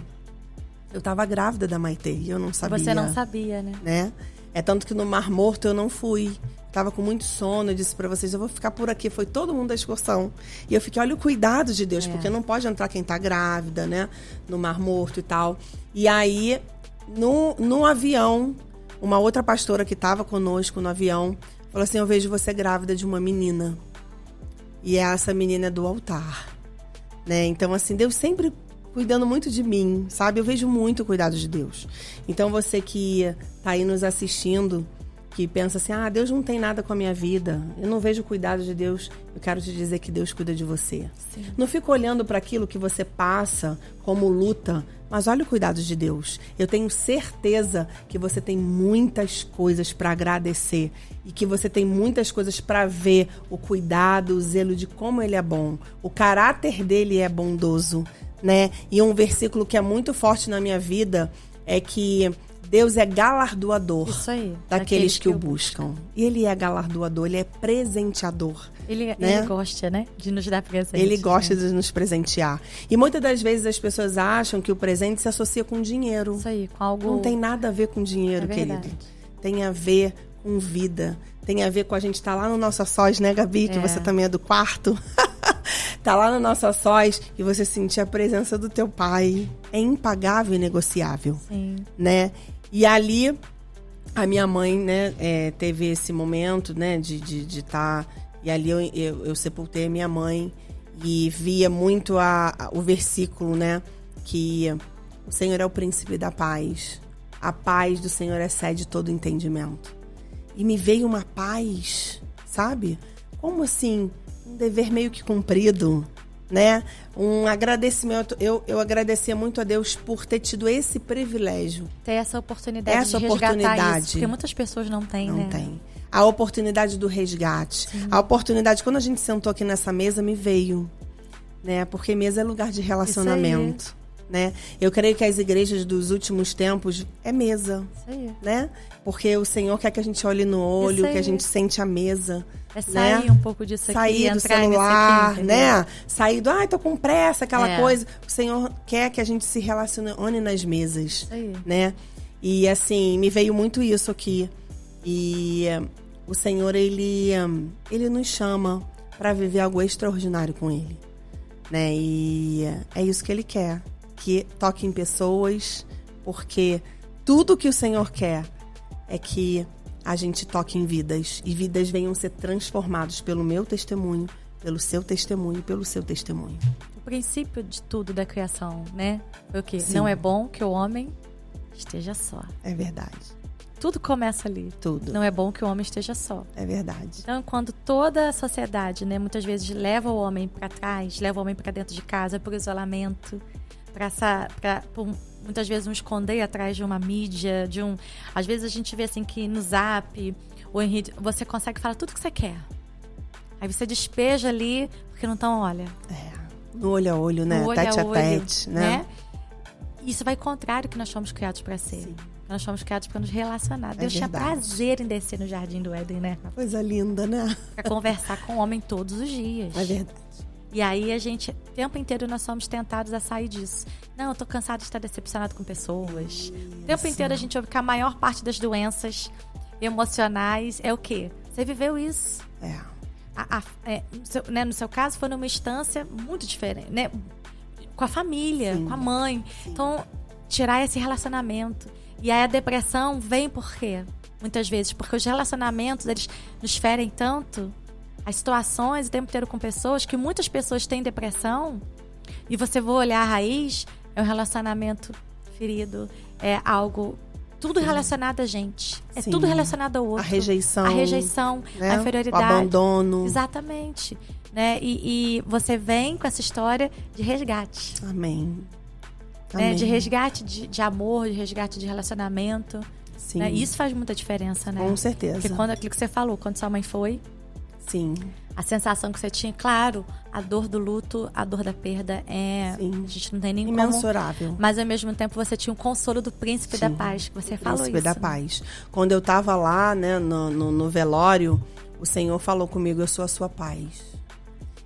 eu estava grávida da Maitê e eu não sabia. Você não sabia, né? É tanto que no Mar Morto eu não fui. Tava com muito sono, eu disse pra vocês, eu vou ficar por aqui. Foi todo mundo da excursão. E eu fiquei, olha o cuidado de Deus, porque não pode entrar quem tá grávida, né? No Mar Morto e tal. E aí, no avião, uma outra pastora que tava conosco no avião, falou assim, eu vejo você grávida de uma menina. E essa menina é do altar, né? Então, assim, Deus sempre cuidando muito de mim, sabe? Eu vejo muito o cuidado de Deus. Então, você que tá aí nos assistindo, que pensa assim, Deus não tem nada com a minha vida, eu não vejo o cuidado de Deus, eu quero te dizer que Deus cuida de você. Sim. Não fica olhando para aquilo que você passa como luta, mas olha o cuidado de Deus. Eu tenho certeza que você tem muitas coisas para agradecer e que você tem muitas coisas para ver o cuidado, o zelo de como Ele é bom. O caráter dele é bondoso, né? E um versículo que é muito forte na minha vida é que Deus é galardoador daqueles que o buscam. E Ele é galardoador, Ele é presenteador. Ele gosta, né? De nos dar presente. Ele gosta de nos presentear. E muitas das vezes as pessoas acham que o presente se associa com dinheiro. Isso aí, com algo... Não tem nada a ver com dinheiro, querido. Tem a ver com vida. Tem a ver com a gente estar lá no Nossa Sós, né, Gabi? Que você também é do quarto. Tá lá no Nossa Sós e você sentir a presença do teu pai. É impagável e negociável. Sim. Né? E ali, a minha mãe, né, teve esse momento, né, de estar... E ali eu sepultei a minha mãe e via muito o versículo, né, que o Senhor é o príncipe da paz. A paz do Senhor excede todo entendimento. E me veio uma paz, sabe? Como assim? Um dever meio que cumprido, né? Um agradecimento. Eu agradecia muito a Deus por ter tido esse privilégio. Ter essa oportunidade de resgatar isso, porque muitas pessoas não têm, né? Não tem. A oportunidade do resgate. Sim. A oportunidade, quando a gente sentou aqui nessa mesa, me veio, né? Porque mesa é lugar de relacionamento, né? Eu creio que as igrejas dos últimos tempos é mesa, né? Porque o Senhor quer que a gente olhe no olho, que a gente sente a mesa. É sair um pouco disso aqui, sair do celular, aqui, né? Sair do, tô com pressa, aquela coisa. O Senhor quer que a gente se relacione nas mesas, né? E assim, me veio muito isso aqui. E o Senhor, Ele nos chama para viver algo extraordinário com Ele, né? E é isso que Ele quer, que toque em pessoas, porque tudo que o Senhor quer é que a gente toque em vidas e vidas venham ser transformadas pelo meu testemunho, pelo seu testemunho, pelo seu testemunho. O princípio de tudo da criação, né? Foi o quê? Sim. Não é bom que o homem esteja só. É verdade. Tudo começa ali. Tudo. Não é bom que o homem esteja só. É verdade. Então, quando toda a sociedade, né, muitas vezes leva o homem para trás, leva o homem para dentro de casa, por isolamento, muitas vezes esconder atrás de uma mídia, às vezes a gente vê assim que no Zap ou em rede, você consegue falar tudo que você quer. Aí você despeja ali, porque não estão, olha... no olho a olho, né? Tete a tete, né? Isso vai contrário que nós fomos criados para ser. Sim. Nós fomos criados para nos relacionar. Deus tinha prazer em descer no Jardim do Éden, né? Coisa linda, né? Para conversar com o homem todos os dias. É verdade. E aí a gente, o tempo inteiro, nós somos tentados a sair disso. Não, eu tô cansada de estar decepcionado com pessoas. O tempo inteiro a gente ouve que a maior parte das doenças emocionais é o quê? Você viveu isso. No seu caso, foi numa instância muito diferente, né? Com a família, com a mãe. Sim. Então, tirar esse relacionamento. E aí a depressão vem por quê? Muitas vezes, porque os relacionamentos, eles nos ferem tanto, as situações o tempo inteiro com pessoas, que muitas pessoas têm depressão, e você vai olhar a raiz, é um relacionamento ferido, é algo, tudo relacionado a gente, é tudo relacionado ao outro. A rejeição, né? A inferioridade. O abandono. Exatamente. Né? E você vem com essa história de resgate. Amém. Né? De resgate de amor, de resgate de relacionamento. Sim. Né? Isso faz muita diferença, né? Com certeza. Porque quando aquilo que você falou, quando sua mãe foi, sim, a sensação que você tinha, claro, a dor do luto, a dor da perda a gente não tem nem imensurável. Como, mas ao mesmo tempo você tinha o consolo do príncipe da paz, que você falou isso. Príncipe da paz. Quando eu estava lá, né, no velório, o Senhor falou comigo, eu sou a sua paz.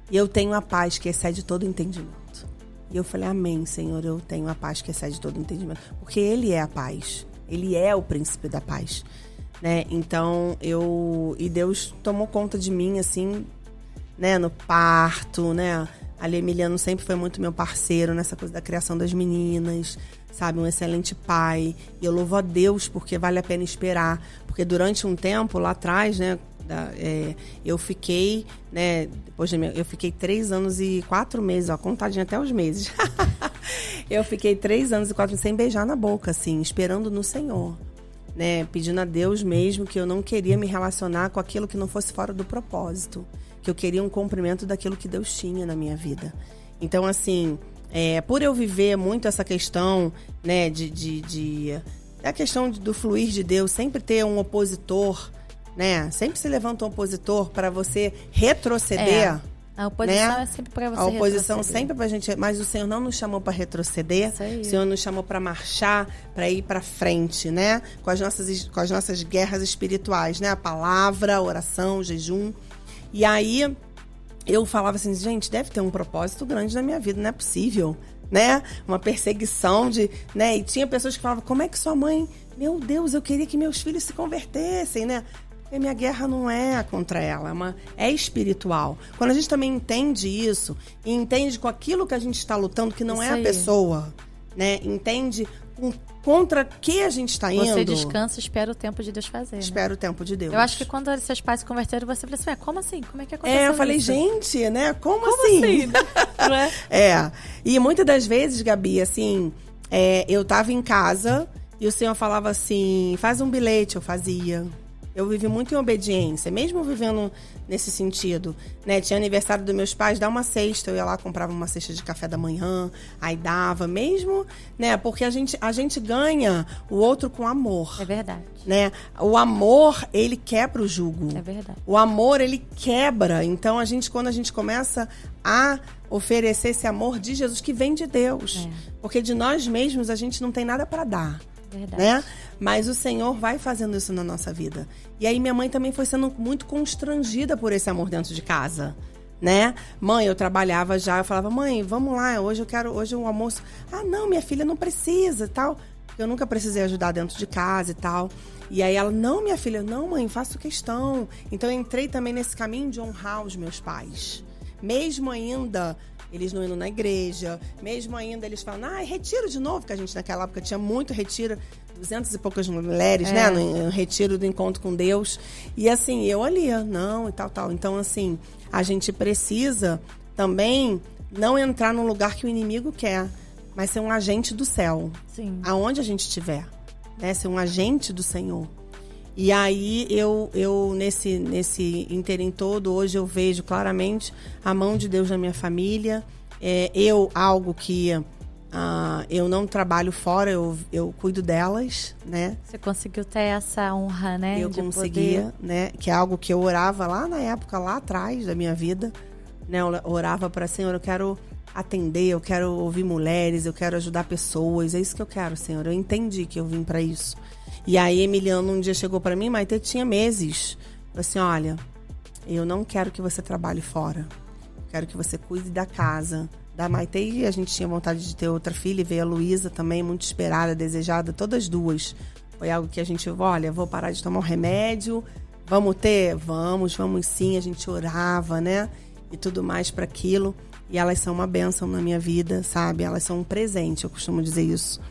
E eu tenho a paz que excede todo entendimento. E eu falei, amém, Senhor, eu tenho a paz que excede todo entendimento. Porque Ele é a paz. Ele é o príncipe da paz. Né? Então, e Deus tomou conta de mim, assim, né, no parto, né? Ali, Emiliano sempre foi muito meu parceiro nessa coisa da criação das meninas, sabe? Um excelente pai. E eu louvo a Deus porque vale a pena esperar. Porque durante um tempo, lá atrás, né? Eu fiquei, né? Depois eu fiquei 3 anos e 4 meses, ó, contadinho até os meses. Eu fiquei 3 anos e 4 meses sem beijar na boca, assim, esperando no Senhor. Né, pedindo a Deus mesmo que eu não queria me relacionar com aquilo que não fosse fora do propósito, que eu queria um cumprimento daquilo que Deus tinha na minha vida. Então, assim, por eu viver muito essa questão, né, a questão do fluir de Deus, sempre ter um opositor, né, sempre se levanta um opositor para você retroceder. A oposição, né? É sempre para você. A oposição sempre pra gente, mas o Senhor não nos chamou para retroceder. O Senhor nos chamou para marchar, para ir para frente, né? Com as nossas guerras espirituais, né? A palavra, a oração, o jejum. E aí eu falava assim, gente, deve ter um propósito grande na minha vida, não é possível, né? Uma perseguição né? E tinha pessoas que falavam, como é que sua mãe, meu Deus, eu queria que meus filhos se convertessem, né? Porque minha guerra não é contra ela, é espiritual. Quando a gente também entende isso, e entende com aquilo que a gente está lutando, que não isso é a pessoa, né? Entende contra que a gente está indo. Você descansa e espera o tempo de Deus fazer. Espera o tempo de Deus. Eu acho que quando seus pais se converteram, você falou assim, como assim? Como é que aconteceu eu falei, isso? gente, né? Como assim? Não é? E muitas das vezes, Gabi, assim, eu tava em casa e o Senhor falava assim, faz um bilhete, eu fazia. Eu vivi muito em obediência, mesmo vivendo nesse sentido, né? Tinha aniversário dos meus pais, dá uma cesta, eu ia lá, comprava uma cesta de café da manhã, aí dava, mesmo, né? Porque a gente ganha o outro com amor. É verdade. Né? O amor, ele quebra o jugo. É verdade. O amor, ele quebra. Então, quando a gente começa a oferecer esse amor de Jesus, que vem de Deus. Porque de nós mesmos, a gente não tem nada para dar. Verdade. Né? Mas o Senhor vai fazendo isso na nossa vida. E aí minha mãe também foi sendo muito constrangida por esse amor dentro de casa, né? Mãe, eu trabalhava já, eu falava, mãe, vamos lá, hoje o almoço. Ah, não, minha filha não precisa e tal. Eu nunca precisei ajudar dentro de casa e tal. E aí ela, não, minha filha, não, mãe, faço questão. Então eu entrei também nesse caminho de honrar os meus pais. Mesmo ainda eles não indo na igreja, mesmo ainda eles falam, retiro de novo, porque a gente naquela época tinha muito retiro, 200 e poucas mulheres, né, no retiro do encontro com Deus. E assim, eu ali, não, e tal. Então, assim, a gente precisa também não entrar num lugar que o inimigo quer, mas ser um agente do céu. Sim. Aonde a gente estiver, né, ser um agente do Senhor. E aí, eu nesse interim todo, hoje eu vejo claramente a mão de Deus na minha família. Algo que eu não trabalho fora, eu cuido delas, né? Você conseguiu ter essa honra, né? Eu conseguia, né? Que é algo que eu orava lá na época, lá atrás da minha vida. Né? Eu orava para Senhor, eu quero atender, eu quero ouvir mulheres, eu quero ajudar pessoas. É isso que eu quero, Senhor. Eu entendi que eu vim para isso. E aí, Emiliano um dia chegou para mim, Maite, tinha meses. Falei assim, olha, eu não quero que você trabalhe fora. quero que você cuide da casa. Da Maitê, a gente tinha vontade de ter outra filha, e veio a Luísa também, muito esperada, desejada, todas duas. Foi algo que a gente, olha, vou parar de tomar um remédio, vamos ter? Vamos sim, a gente orava, né? E tudo mais para aquilo. E elas são uma bênção na minha vida, sabe? Elas são um presente, eu costumo dizer isso.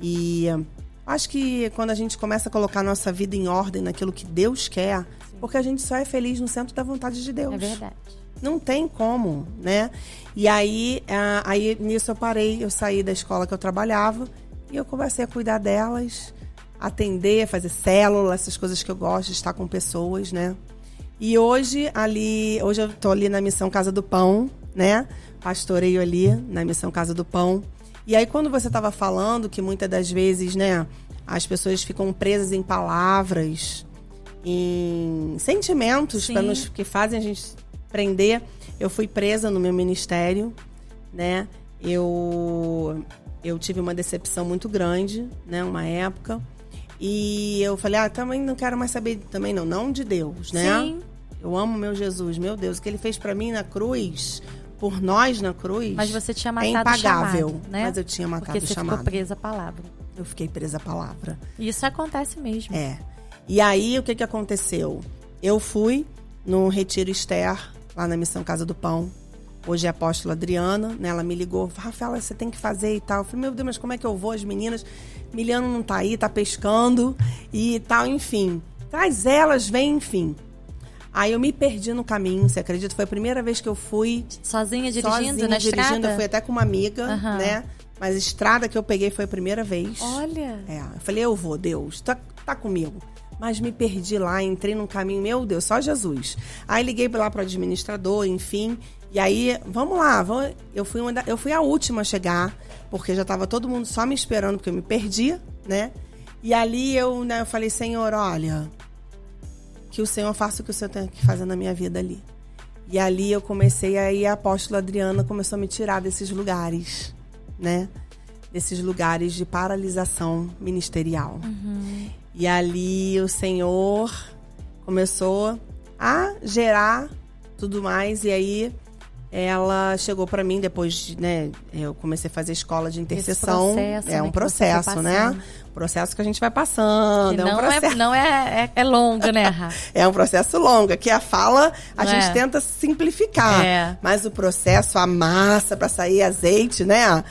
E acho que quando a gente começa a colocar a nossa vida em ordem naquilo que Deus quer, sim, porque a gente só é feliz no centro da vontade de Deus. É verdade. Não tem como, né? E aí nisso eu parei, eu saí da escola que eu trabalhava e eu comecei a cuidar delas, atender, fazer célula, essas coisas que eu gosto de estar com pessoas, né? E hoje eu tô ali na Missão Casa do Pão, né? Pastoreio ali na Missão Casa do Pão. E aí quando você estava falando que muitas das vezes, né, as pessoas ficam presas em palavras, em sentimentos que fazem a gente prender. Eu fui presa no meu ministério, né? Eu tive uma decepção muito grande, né? Uma época. E eu falei, também não quero mais saber, também não de Deus, né? Sim. Eu amo meu Jesus, meu Deus, o que ele fez pra mim na cruz, por nós na cruz. Mas você tinha matado impagável, o chamado, né? Mas eu tinha matado porque o chamado. Porque você ficou presa à palavra. Eu fiquei presa à palavra. Isso acontece mesmo. É. E aí, o que aconteceu? Eu fui no Retiro Esther, lá na Missão Casa do Pão. Hoje é a apóstola Adriana, né? Ela me ligou, Rafaela, você tem que fazer e tal. Eu falei, meu Deus, mas como é que eu vou? As meninas, Miliano não tá aí, tá pescando e tal, enfim. Traz elas, vem, enfim. Aí eu me perdi no caminho, você acredita? Foi a primeira vez que eu fui... Sozinha dirigindo na estrada? Eu fui até com uma amiga, né? Mas a estrada que eu peguei foi a primeira vez. Olha! Eu falei, eu vou, Deus, tá comigo. Mas me perdi lá, entrei num caminho, meu Deus, só Jesus. Aí liguei lá pro administrador, enfim. E aí, vamos lá. Eu fui a última a chegar, porque já estava todo mundo só me esperando, porque eu me perdi, né? E ali eu falei, Senhor, olha, que o Senhor faça o que o Senhor tem que fazer na minha vida ali. E ali eu comecei, aí a apóstola Adriana começou a me tirar desses lugares, né? Desses lugares de paralisação ministerial. Uhum. E ali o Senhor começou a gerar tudo mais. E aí ela chegou para mim depois, né? Eu comecei a fazer escola de intercessão. É um processo, né? Processo que a gente vai passando. Não é longo, né, Rafa? É um processo longo. Aqui a fala a gente tenta simplificar. Mas o processo, a massa para sair azeite, né?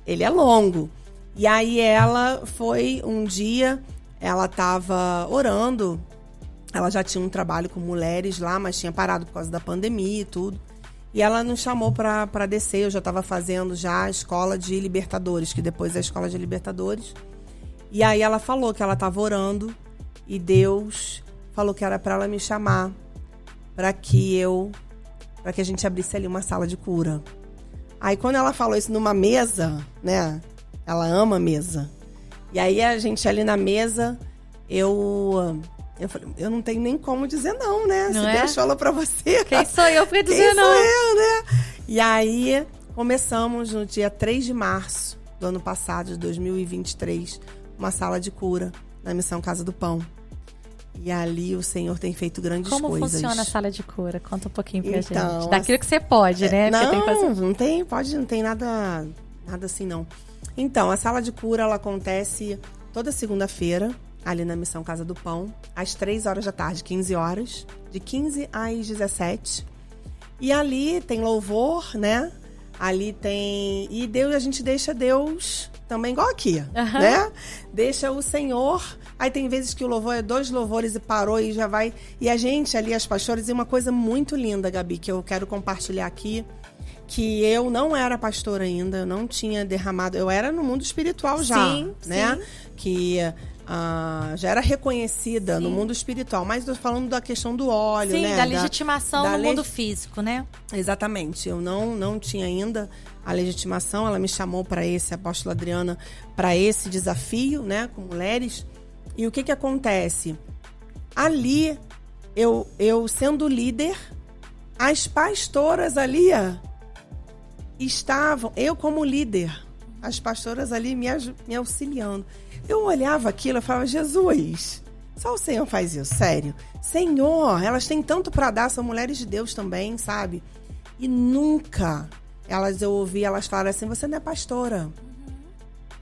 Ele é longo. E aí ela foi um dia, ela estava orando, ela já tinha um trabalho com mulheres lá, mas tinha parado por causa da pandemia e tudo. E ela nos chamou para descer, eu já estava fazendo já a escola de libertadores, que depois é a escola de libertadores. E aí ela falou que ela estava orando e Deus falou que era para ela me chamar para que a gente abrisse ali uma sala de cura. Aí quando ela falou isso numa mesa, né? Ela ama mesa. E aí a gente ali na mesa, eu falei, eu não tenho nem como dizer não, né? Se Deus falou pra você. Quem sou eu pra dizer não? Quem sou eu, né? E aí começamos no dia 3 de março do ano passado, de 2023, uma sala de cura na Missão Casa do Pão. E ali o Senhor tem feito grandes coisas. Como funciona a sala de cura? Conta um pouquinho pra gente. Daquilo que você pode, né? Não tem nada assim, não. Então, a sala de cura, ela acontece toda segunda-feira, ali na Missão Casa do Pão, às 3 horas da tarde, 15 horas, de 15 às 17. E ali tem louvor, né? Ali tem... E a gente deixa Deus também igual aqui, né? Deixa o Senhor... Aí tem vezes que o louvor é 2 louvores e parou e já vai... E a gente ali, as pastoras, e uma coisa muito linda, Gabi, que eu quero compartilhar aqui, que eu não era pastora ainda, eu não tinha derramado... Eu era no mundo espiritual já, né? Sim. Que já era reconhecida no mundo espiritual. Mas eu tô falando da questão do óleo, né? Sim, da legitimação no mundo físico, né? Exatamente. Eu não tinha ainda a legitimação. Ela me chamou para esse, a apóstola Adriana, para esse desafio, né? Com mulheres. E o que acontece? Ali, eu sendo líder, as pastoras ali estavam, eu como líder, as pastoras ali me auxiliando. Eu olhava aquilo e falava, Jesus, só o Senhor faz isso, sério. Senhor, elas têm tanto para dar, são mulheres de Deus também, sabe? E nunca eu ouvi elas falarem assim, você não é pastora.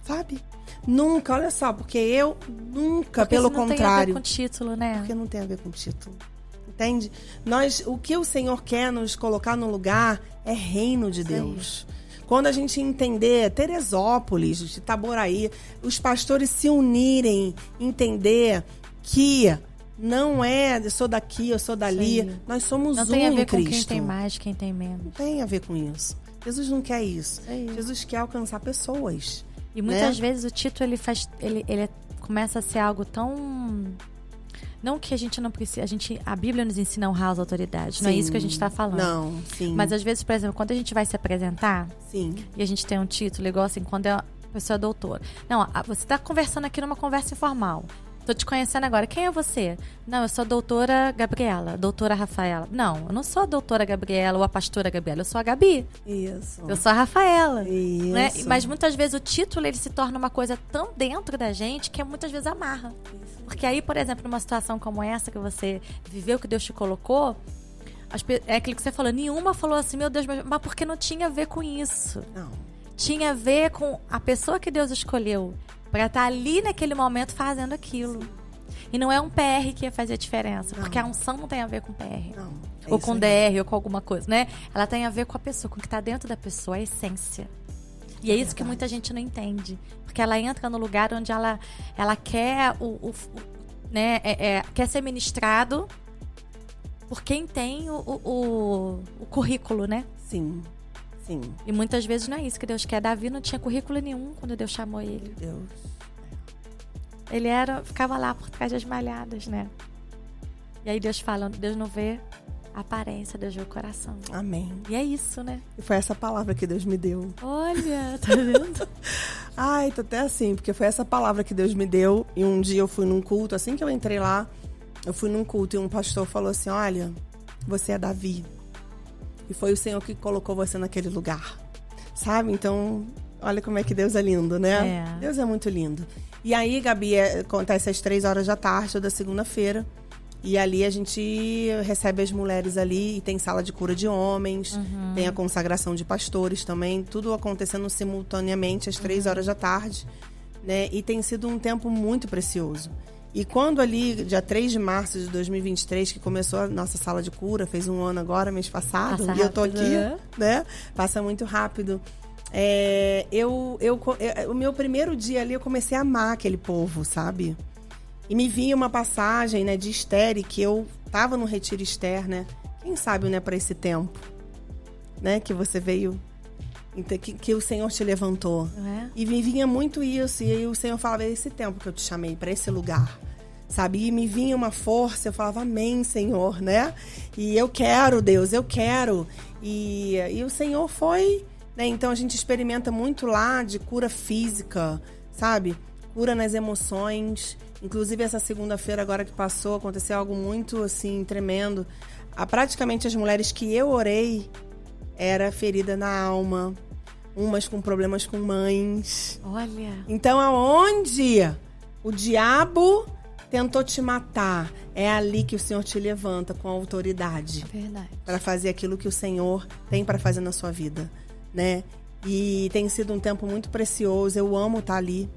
Sabe? Nunca, olha só, porque eu nunca, porque pelo não contrário. Tem a ver com título, né? Porque não tem a ver com título. Entende? O que o Senhor quer nos colocar no lugar é reino de Deus. Quando a gente entender, Teresópolis, de Itaboraí, os pastores se unirem, entender que não é eu sou daqui, eu sou dali, nós somos não tem a ver em Cristo. Com quem tem mais, quem tem menos. Não tem a ver com isso. Jesus não quer isso. Jesus quer alcançar pessoas. E muitas vezes o título ele começa a ser algo tão... Não que a gente não precisa... A Bíblia nos ensina a honrar as autoridades. Não é isso que a gente está falando. Não, sim. Mas às vezes, por exemplo, quando a gente vai se apresentar... Sim. E a gente tem um título, igual assim, quando a pessoa é doutora. Não, você está conversando aqui numa conversa informal. Tô te conhecendo agora. Quem é você? Não, eu sou a doutora Gabriela, doutora Rafaela. Não, eu não sou a doutora Gabriela ou a pastora Gabriela, eu sou a Gabi. Isso. Eu sou a Rafaela. Isso. Né? Mas muitas vezes o título ele se torna uma coisa tão dentro da gente que muitas vezes amarra. Isso. Porque aí, por exemplo, numa situação como essa que você viveu, que Deus te colocou, é aquilo que você falou, nenhuma falou assim, meu Deus, mas porque não tinha a ver com isso. Não. Tinha a ver com a pessoa que Deus escolheu para estar ali naquele momento fazendo aquilo. Sim. E não é um PR que ia fazer a diferença. Não. Porque a unção não tem a ver com PR. Não, ou com DR, ou com alguma coisa, né? Ela tem a ver com a pessoa, com o que está dentro da pessoa, a essência. E é isso que muita gente não entende. Porque ela entra no lugar onde ela quer né, quer ser ministrado por quem tem o currículo, né? Sim. Sim. E muitas vezes não é isso que Deus quer. Davi não tinha currículo nenhum quando Deus chamou ele. Deus. Ele ficava lá por trás das malhadas, né? E aí Deus fala, Deus não vê a aparência, Deus vê o coração. Amém. E é isso, né? E foi essa palavra que Deus me deu. Olha, tá vendo? Ai, tô até assim, porque foi essa palavra que Deus me deu. E um dia eu fui num culto, assim que eu entrei lá, eu fui num culto e um pastor falou assim, olha, você é Davi. E foi o Senhor que colocou você naquele lugar. Sabe? Então, olha como é que Deus é lindo, né? É. Deus é muito lindo. E aí, Gabi, acontece às 3h da tarde, toda segunda-feira. E ali a gente recebe as mulheres ali e tem sala de cura de homens, tem a consagração de pastores também, tudo acontecendo simultaneamente às 3h da tarde, né? E tem sido um tempo muito precioso. E quando ali, dia 3 de março de 2023, que começou a nossa sala de cura, fez um ano agora, mês passado, Passa e eu tô rápido, aqui, né? Passa muito rápido. O meu primeiro dia ali, eu comecei a amar aquele povo, sabe? E me vinha uma passagem, né, de Esther, que eu tava no Retiro Esther, né? Quem sabe, né, para esse tempo, né, que você veio, que o Senhor te levantou. É? E me vinha muito isso, e aí o Senhor falava, é esse tempo que eu te chamei, para esse lugar, sabe? E me vinha uma força, eu falava, amém, Senhor, né? E eu quero, Deus, eu quero. E o Senhor foi, né? Então a gente experimenta muito lá de cura física, sabe? Cura nas emoções. Inclusive, essa segunda-feira agora que passou, aconteceu algo muito, assim, tremendo. Praticamente as mulheres que eu orei era ferida na alma, umas com problemas com mães. Olha. Então, aonde o diabo tentou te matar, é ali que o Senhor te levanta com autoridade. Verdade. Para fazer aquilo que o Senhor tem para fazer na sua vida, né? E tem sido um tempo muito precioso. Eu amo estar ali.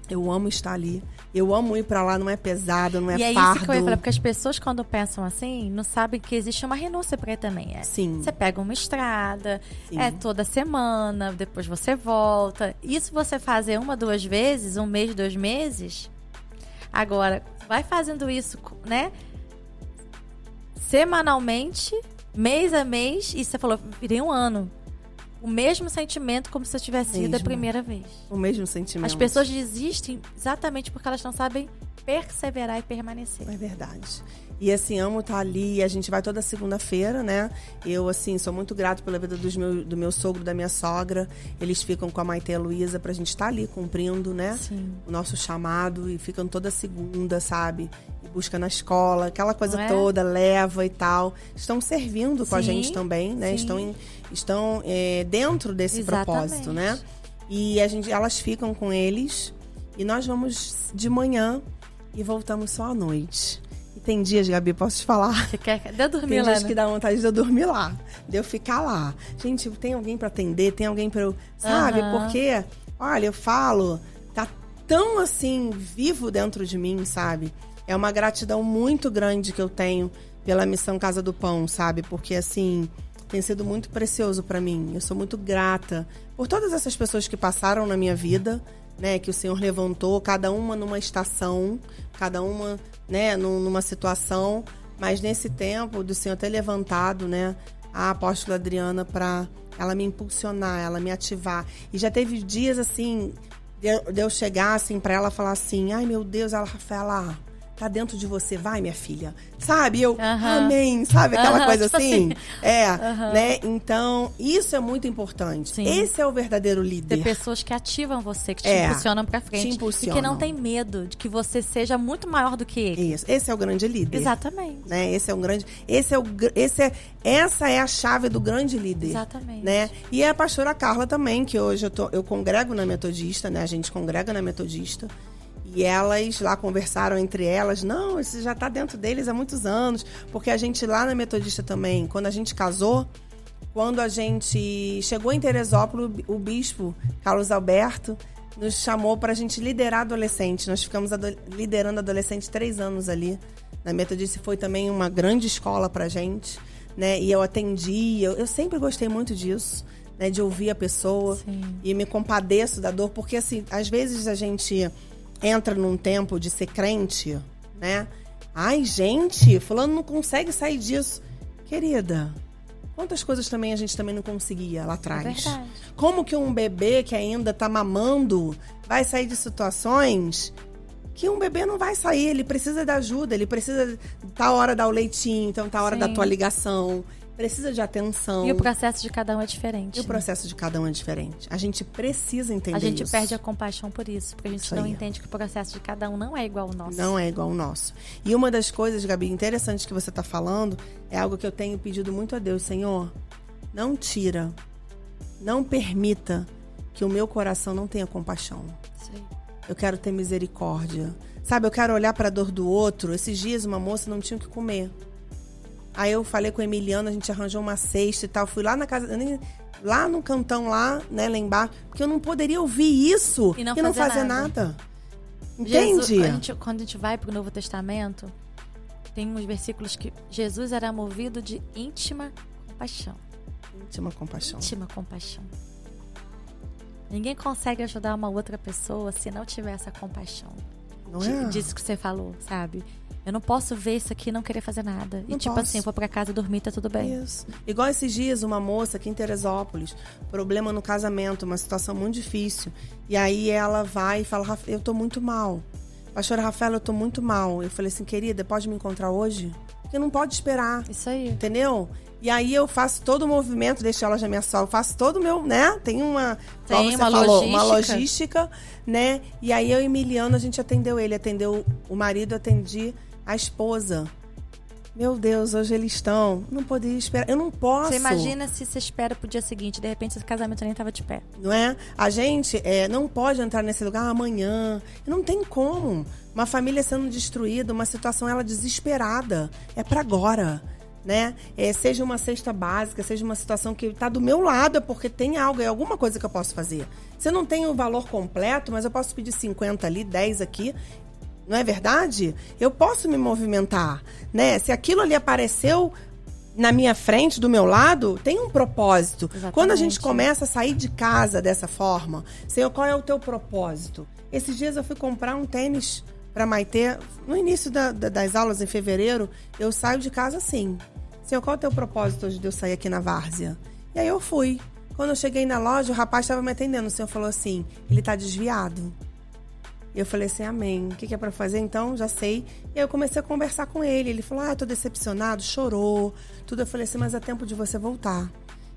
Eu amo estar ali. Eu amo ir pra lá, não é pesado, não é fardo. E é isso que eu ia falar, porque as pessoas quando pensam assim, não sabem que existe uma renúncia pra ir também. Sim. Você pega uma estrada, Sim. toda semana, depois você volta. Isso você fazer 1, 2 vezes, 1 mês, 2 meses. Agora, vai fazendo isso, né? Semanalmente, mês a mês, e você falou, virei 1 ano. O mesmo sentimento como se eu tivesse ido a primeira vez. O mesmo sentimento. As pessoas desistem exatamente porque elas não sabem perseverar e permanecer. É verdade. E assim, amo estar ali. A gente vai toda segunda-feira, né? Eu, assim, sou muito grato pela vida do meu sogro, da minha sogra. Eles ficam com a Maite e a Luísa pra gente estar ali cumprindo, né? Sim. O nosso chamado. E ficam toda segunda, sabe? E busca na escola, aquela coisa toda, leva e tal. Estão servindo com a gente também, né? Sim. Estão dentro desse propósito, né? E elas ficam com eles. E nós vamos de manhã e voltamos só à noite. E tem dias, Gabi, posso te falar? Você quer de eu dormir Tem lá, dias né? que dá vontade de eu dormir lá, de eu ficar lá. Gente, tem alguém pra atender, tem alguém pra eu... Sabe? Porque, olha, eu falo, tá tão assim, vivo dentro de mim, sabe? É uma gratidão muito grande que eu tenho pela missão Casa do Pão, sabe? Porque, assim, tem sido muito precioso pra mim. Eu sou muito grata por todas essas pessoas que passaram na minha vida, né? Que o Senhor levantou, cada uma numa estação, cada uma, né, numa situação. Mas nesse tempo do Senhor ter levantado, né, a apóstola Adriana para ela me impulsionar, ela me ativar. E já teve dias, assim, de eu chegar, assim, para ela falar assim, ai, meu Deus, ela, Rafaela, tá dentro de você, vai, minha filha. Sabe? Eu, amém. Sabe aquela coisa tipo assim? Né? Então, isso é muito importante. Sim. Esse é o verdadeiro líder. Ter pessoas que ativam você, que te impulsionam pra frente. Te impulsionam. E que não tem medo de que você seja muito maior do que ele. Isso. Esse é o grande líder. Exatamente. Né? Essa é a chave do grande líder. Exatamente. Né? E é a pastora Carla também, que hoje eu congrego na Metodista, né? A gente congrega na Metodista. E elas lá conversaram entre elas. Não, isso já está dentro deles há muitos anos. Porque a gente lá na Metodista também, quando a gente casou, quando a gente chegou em Teresópolis, o bispo Carlos Alberto nos chamou para a gente liderar adolescente. Nós ficamos liderando adolescente 3 anos ali. Na Metodista foi também uma grande escola para a gente. Né? E eu atendi, eu sempre gostei muito disso. Né? De ouvir a pessoa. Sim. E me compadeço da dor. Porque assim, às vezes a gente entra num tempo de ser crente, né? Ai, gente, fulano não consegue sair disso. Querida, quantas coisas também a gente também não conseguia lá atrás? É verdade. Como que um bebê que ainda tá mamando vai sair de situações que um bebê não vai sair? Ele precisa de ajuda, ele precisa... Tá a hora de dar o leitinho, então tá a hora da tua ligação. Precisa de atenção. E o processo de cada um é diferente. E o processo de cada um é diferente. A gente precisa entender isso. A gente perde a compaixão por isso. Porque a gente não entende que o processo de cada um não é igual ao nosso. Não é igual ao nosso. E uma das coisas, Gabi, interessantes que você está falando, é algo que eu tenho pedido muito a Deus. Senhor, não tira, não permita que o meu coração não tenha compaixão. Sim. Eu quero ter misericórdia. Sabe, eu quero olhar para a dor do outro. Esses dias uma moça não tinha o que comer. Aí eu falei com o Emiliano, a gente arranjou uma cesta e tal. Fui lá na casa, lá no cantão lá, né, lá embaixo. Porque eu não poderia ouvir isso e não fazer nada. Entende? Quando a gente vai pro Novo Testamento, tem uns versículos que Jesus era movido de íntima compaixão. Íntima compaixão. Íntima compaixão. Ninguém consegue ajudar uma outra pessoa se não tiver essa compaixão. Não é? Disso que você falou, sabe? Eu não posso ver isso aqui e não querer fazer nada. Não e tipo posso. assim, eu vou pra casa dormir, tá tudo bem. Isso. Igual esses dias, uma moça aqui em Teresópolis, problema no casamento, uma situação muito difícil. E aí ela vai e fala, eu tô muito mal. Pastora Rafaela, eu tô muito mal. Eu falei assim, querida, pode me encontrar hoje? Porque não pode esperar. Isso aí. Entendeu? E aí eu faço todo o movimento, deixo ela já minha sogra, eu faço todo o meu, né? Tem uma, como você falou, uma logística, né? E aí eu e Emiliano, a gente atendeu ele, atendeu o marido, atendi a esposa. Meu Deus, hoje eles estão. Não poderia esperar. Eu não posso. Você imagina se você espera pro dia seguinte, de repente esse casamento nem tava de pé. Não é? A gente não pode entrar nesse lugar amanhã. Não tem como. Uma família sendo destruída, uma situação ela desesperada. É pra agora. Né? Seja uma cesta básica, seja uma situação que está do meu lado, é porque tem algo, é alguma coisa que eu posso fazer. Se eu não tenho o valor completo, mas eu posso pedir 50 ali, 10 aqui, não é verdade? Eu posso me movimentar, né? Se aquilo ali apareceu na minha frente, do meu lado, tem um propósito. Exatamente. Quando a gente começa a sair de casa dessa forma, Senhor, qual é o teu propósito? Esses dias eu fui comprar um tênis para Maitê, no início das aulas, em fevereiro, eu saio de casa assim. Senhor, qual é o teu propósito hoje de eu sair aqui na várzea? E aí eu fui. Quando eu cheguei na loja, o rapaz estava me atendendo. O Senhor falou assim, ele está desviado. E eu falei assim, amém. O que é para fazer? Então, já sei. E aí eu comecei a conversar com ele. Ele falou, tô decepcionado, chorou. Tudo. Eu falei assim, mas é tempo de você voltar.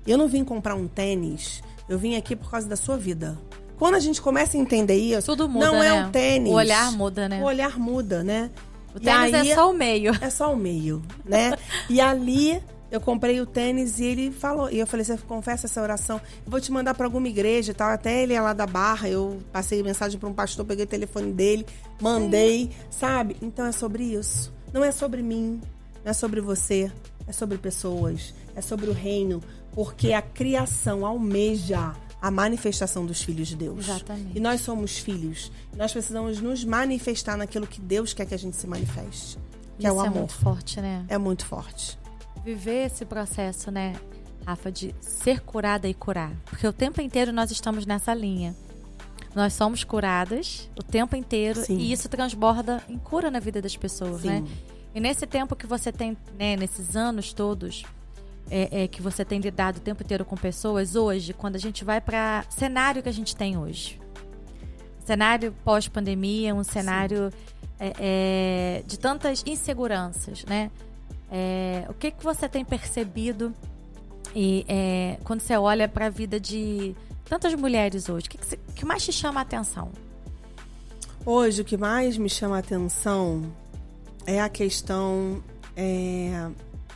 Eu não vim comprar um tênis. Eu vim aqui por causa da sua vida. Quando a gente começa a entender isso, tudo muda, não né? é o tênis. O olhar muda, né? O olhar muda, né? O tênis é só o meio. É só o meio, né? E ali eu comprei o tênis e ele falou. E eu falei, você confessa essa oração? Eu vou te mandar para alguma igreja e tal. Até ele é lá da Barra. Eu passei mensagem para um pastor, peguei o telefone dele, mandei, sabe? Então é sobre isso. Não é sobre mim, não é sobre você, é sobre pessoas, é sobre o reino, porque a criação almeja a manifestação dos filhos de Deus. Exatamente. E nós somos filhos. Nós precisamos nos manifestar naquilo que Deus quer que a gente se manifeste. Que é o amor. É muito forte, né? É muito forte. Viver esse processo, né, Rafa, de ser curada e curar. Porque o tempo inteiro nós estamos nessa linha. Nós somos curadas o tempo inteiro. Sim. E isso transborda em cura na vida das pessoas, Sim. né? E nesse tempo que você tem, né, nesses anos todos, que você tem lidado o tempo inteiro com pessoas, hoje, quando a gente vai para cenário que a gente tem hoje, cenário pós-pandemia, um cenário de tantas inseguranças, né? O que você tem percebido quando você olha para a vida de tantas mulheres hoje? O que mais te chama a atenção? Hoje, o que mais me chama a atenção é a questão,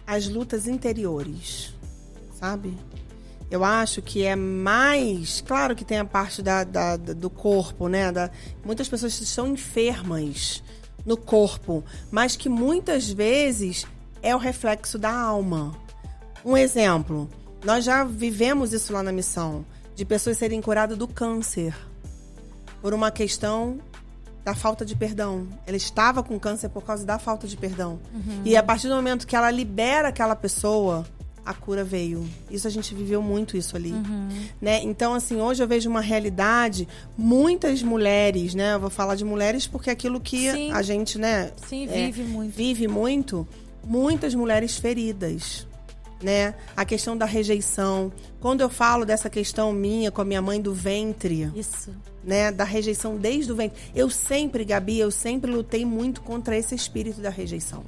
as lutas interiores, sabe? Eu acho que é mais... Claro que tem a parte do corpo, né? Muitas pessoas estão enfermas no corpo, mas que muitas vezes é o reflexo da alma. Um exemplo, nós já vivemos isso lá na missão, de pessoas serem curadas do câncer por uma questão da falta de perdão. Ela estava com câncer por causa da falta de perdão. Uhum. E a partir do momento que ela libera aquela pessoa, a cura veio. Isso a gente viveu muito isso ali. Uhum. Né? Então, assim, hoje eu vejo uma realidade, muitas mulheres, né? Eu vou falar de mulheres porque é aquilo que Sim. a gente, né? Sim, vive muito. Vive muito. Muitas mulheres feridas. Né? A questão da rejeição. Quando eu falo dessa questão minha com a minha mãe do ventre, isso, né? Da rejeição desde o ventre. Gabi, eu sempre lutei muito contra esse espírito da rejeição.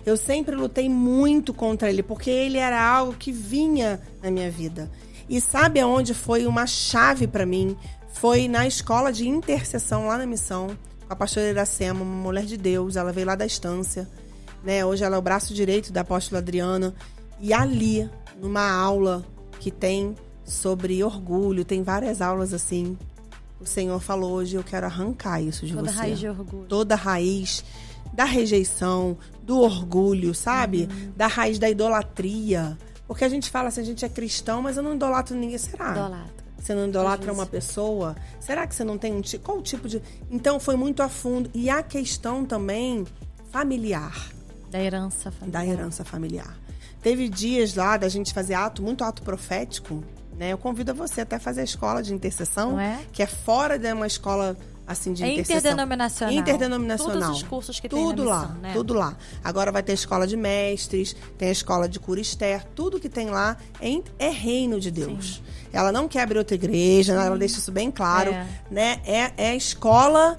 Eu sempre lutei muito contra ele, porque ele era algo que vinha na minha vida. E sabe aonde foi uma chave para mim? Foi na escola de intercessão lá na missão, com a pastora Iracema, uma mulher de Deus. Ela veio lá da estância, né? Hoje ela é o braço direito da apóstola Adriana. E ali, numa aula que tem sobre orgulho, tem várias aulas assim, o Senhor falou: hoje eu quero arrancar isso de você. Toda raiz de orgulho. Toda raiz da rejeição, do orgulho, sabe? Uhum. Da raiz da idolatria. Porque a gente fala assim, a gente é cristão, mas eu não idolatro ninguém. Será? Idolatra. Você não idolatra uma pessoa? Será que você não tem qual o tipo de... Então, foi muito a fundo. E a questão também familiar. Da herança familiar. Da herança familiar. Teve dias lá da gente fazer muito ato profético, né? Eu convido você até a fazer a escola de intercessão, não é? Que é fora de uma escola assim de intercessão. Interdenominacional. Interdenominacional. Todos os cursos que tem tudo na lá, missão, né? Tudo lá. Agora vai ter escola de mestres, tem a escola de cura Esther, tudo que tem lá é reino de Deus. Sim. Ela não quer abrir outra igreja, ela deixa isso bem claro, né? É escola,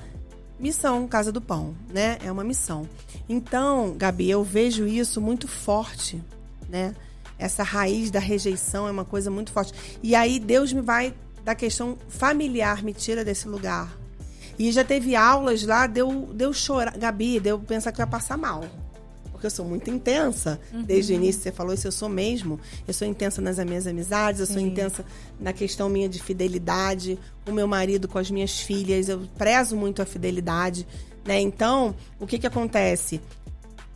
missão, Casa do Pão, né? É uma missão. Então, Gabi, eu vejo isso muito forte, né? Essa raiz da rejeição é uma coisa muito forte. E aí Deus me vai, da questão familiar, me tira desse lugar. E já teve aulas lá, deu chorar. Gabi, deu pensar que eu ia passar mal. Porque eu sou muito intensa. Uhum. Desde o início você falou isso, eu sou mesmo. Eu sou intensa nas minhas amizades, eu sou intensa na questão minha de fidelidade, com o meu marido, com as minhas filhas. Eu prezo muito a fidelidade, né? Então, o que acontece?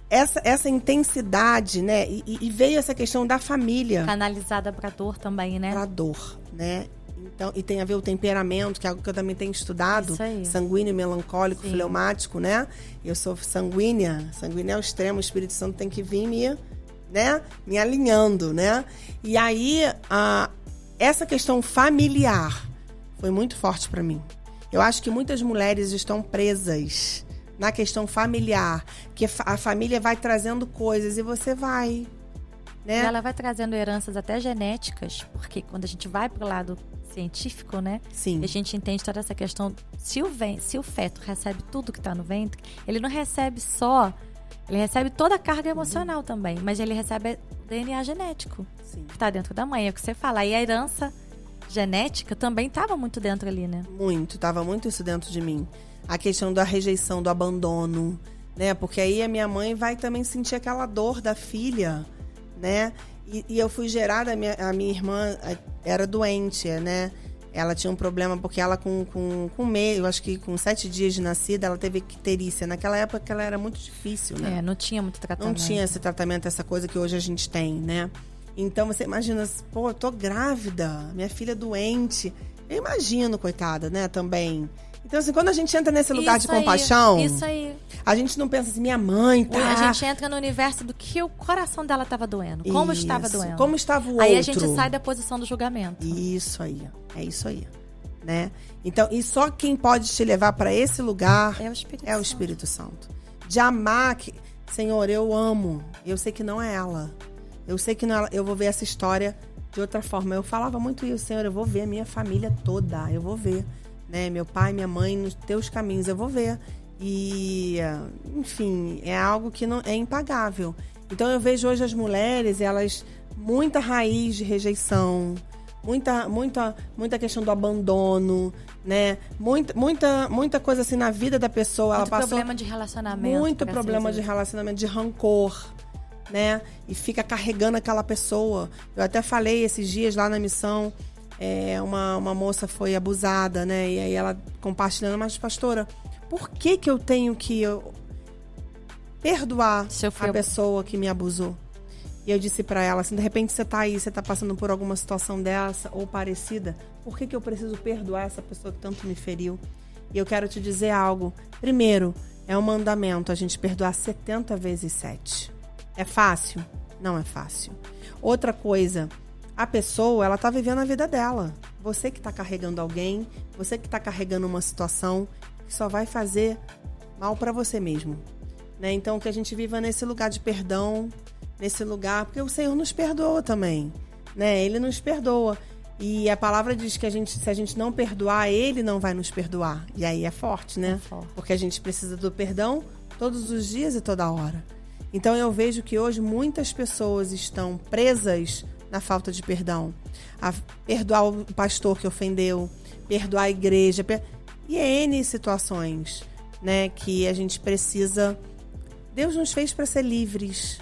Essa intensidade, né? E veio essa questão da família. Canalizada pra dor também, né? Pra dor, né? Então, e tem a ver o temperamento, que é algo que eu também tenho estudado. Isso aí. Sanguíneo, melancólico, fleumático, né? Eu sou sanguínea. Sanguínea é o extremo. O Espírito Santo tem que vir me alinhando, né? E aí, essa questão familiar foi muito forte pra mim. Eu acho que muitas mulheres estão presas na questão familiar, que a família vai trazendo coisas e você vai, né? E ela vai trazendo heranças até genéticas, porque quando a gente vai pro lado científico, né? Sim. A gente entende toda essa questão. Se o feto recebe tudo que tá no ventre, ele não recebe ele recebe toda a carga emocional também, mas ele recebe o DNA genético. Sim. Que tá dentro da mãe, é o que você fala. E a herança genética também tava muito dentro ali, né? Tava muito isso dentro de mim. A questão da rejeição, do abandono, né? Porque aí a minha mãe vai também sentir aquela dor da filha, né? E eu fui gerada, a minha irmã era doente, né? Ela tinha um problema porque ela com meio, eu acho que com 7 dias de nascida, ela teve icterícia. Naquela época ela era muito difícil, né? Não tinha muito tratamento. Não tinha esse tratamento, essa coisa que hoje a gente tem, né? Então você imagina, pô, eu tô grávida, minha filha doente. Eu imagino, coitada, né, também. Então, assim, quando a gente entra nesse lugar de compaixão... Isso aí. A gente não pensa assim, minha mãe tá... A gente entra no universo do que o coração dela estava doendo. Como estava doendo. Como estava o outro. Aí a gente sai da posição do julgamento. Isso aí. É isso aí. Né? Então, e só quem pode te levar para esse lugar... É o Espírito Santo. De amar que... Senhor, eu amo. Eu sei que não é ela. Eu sei que não é ela. Eu vou ver essa história de outra forma. Eu falava muito isso, Senhor, eu vou ver a minha família toda. Eu vou ver. Né? Meu pai, minha mãe, nos teus caminhos, eu vou ver. E, enfim, é algo que não é impagável. Então, eu vejo hoje as mulheres, elas, muita raiz de rejeição, muita questão do abandono, né? Muita coisa assim na vida da pessoa. Ela passou problema de relacionamento. Muito problema de relacionamento, de rancor, né? E fica carregando aquela pessoa. Eu até falei esses dias lá na missão... uma moça foi abusada, né? E aí ela compartilhando, mas pastora, por que eu tenho que perdoar a pessoa que me abusou? E eu disse pra ela, assim, de repente você tá aí, você tá passando por alguma situação dessa ou parecida, por que eu preciso perdoar essa pessoa que tanto me feriu? E eu quero te dizer algo. Primeiro, é um mandamento a gente perdoar 70 vezes 7. É fácil? Não é fácil. Outra coisa... A pessoa, ela tá vivendo a vida dela. Você que tá carregando alguém, você que tá carregando uma situação que só vai fazer mal para você mesmo, né? Então, que a gente viva nesse lugar de perdão, nesse lugar... Porque o Senhor nos perdoa também, né? Ele nos perdoa. E a palavra diz que se a gente não perdoar, Ele não vai nos perdoar. E aí é forte, né? É forte. Porque a gente precisa do perdão todos os dias e toda hora. Então, eu vejo que hoje muitas pessoas estão presas... na falta de perdão, a perdoar o pastor que ofendeu, perdoar a igreja, e N situações, né, que a gente precisa. Deus nos fez para ser livres,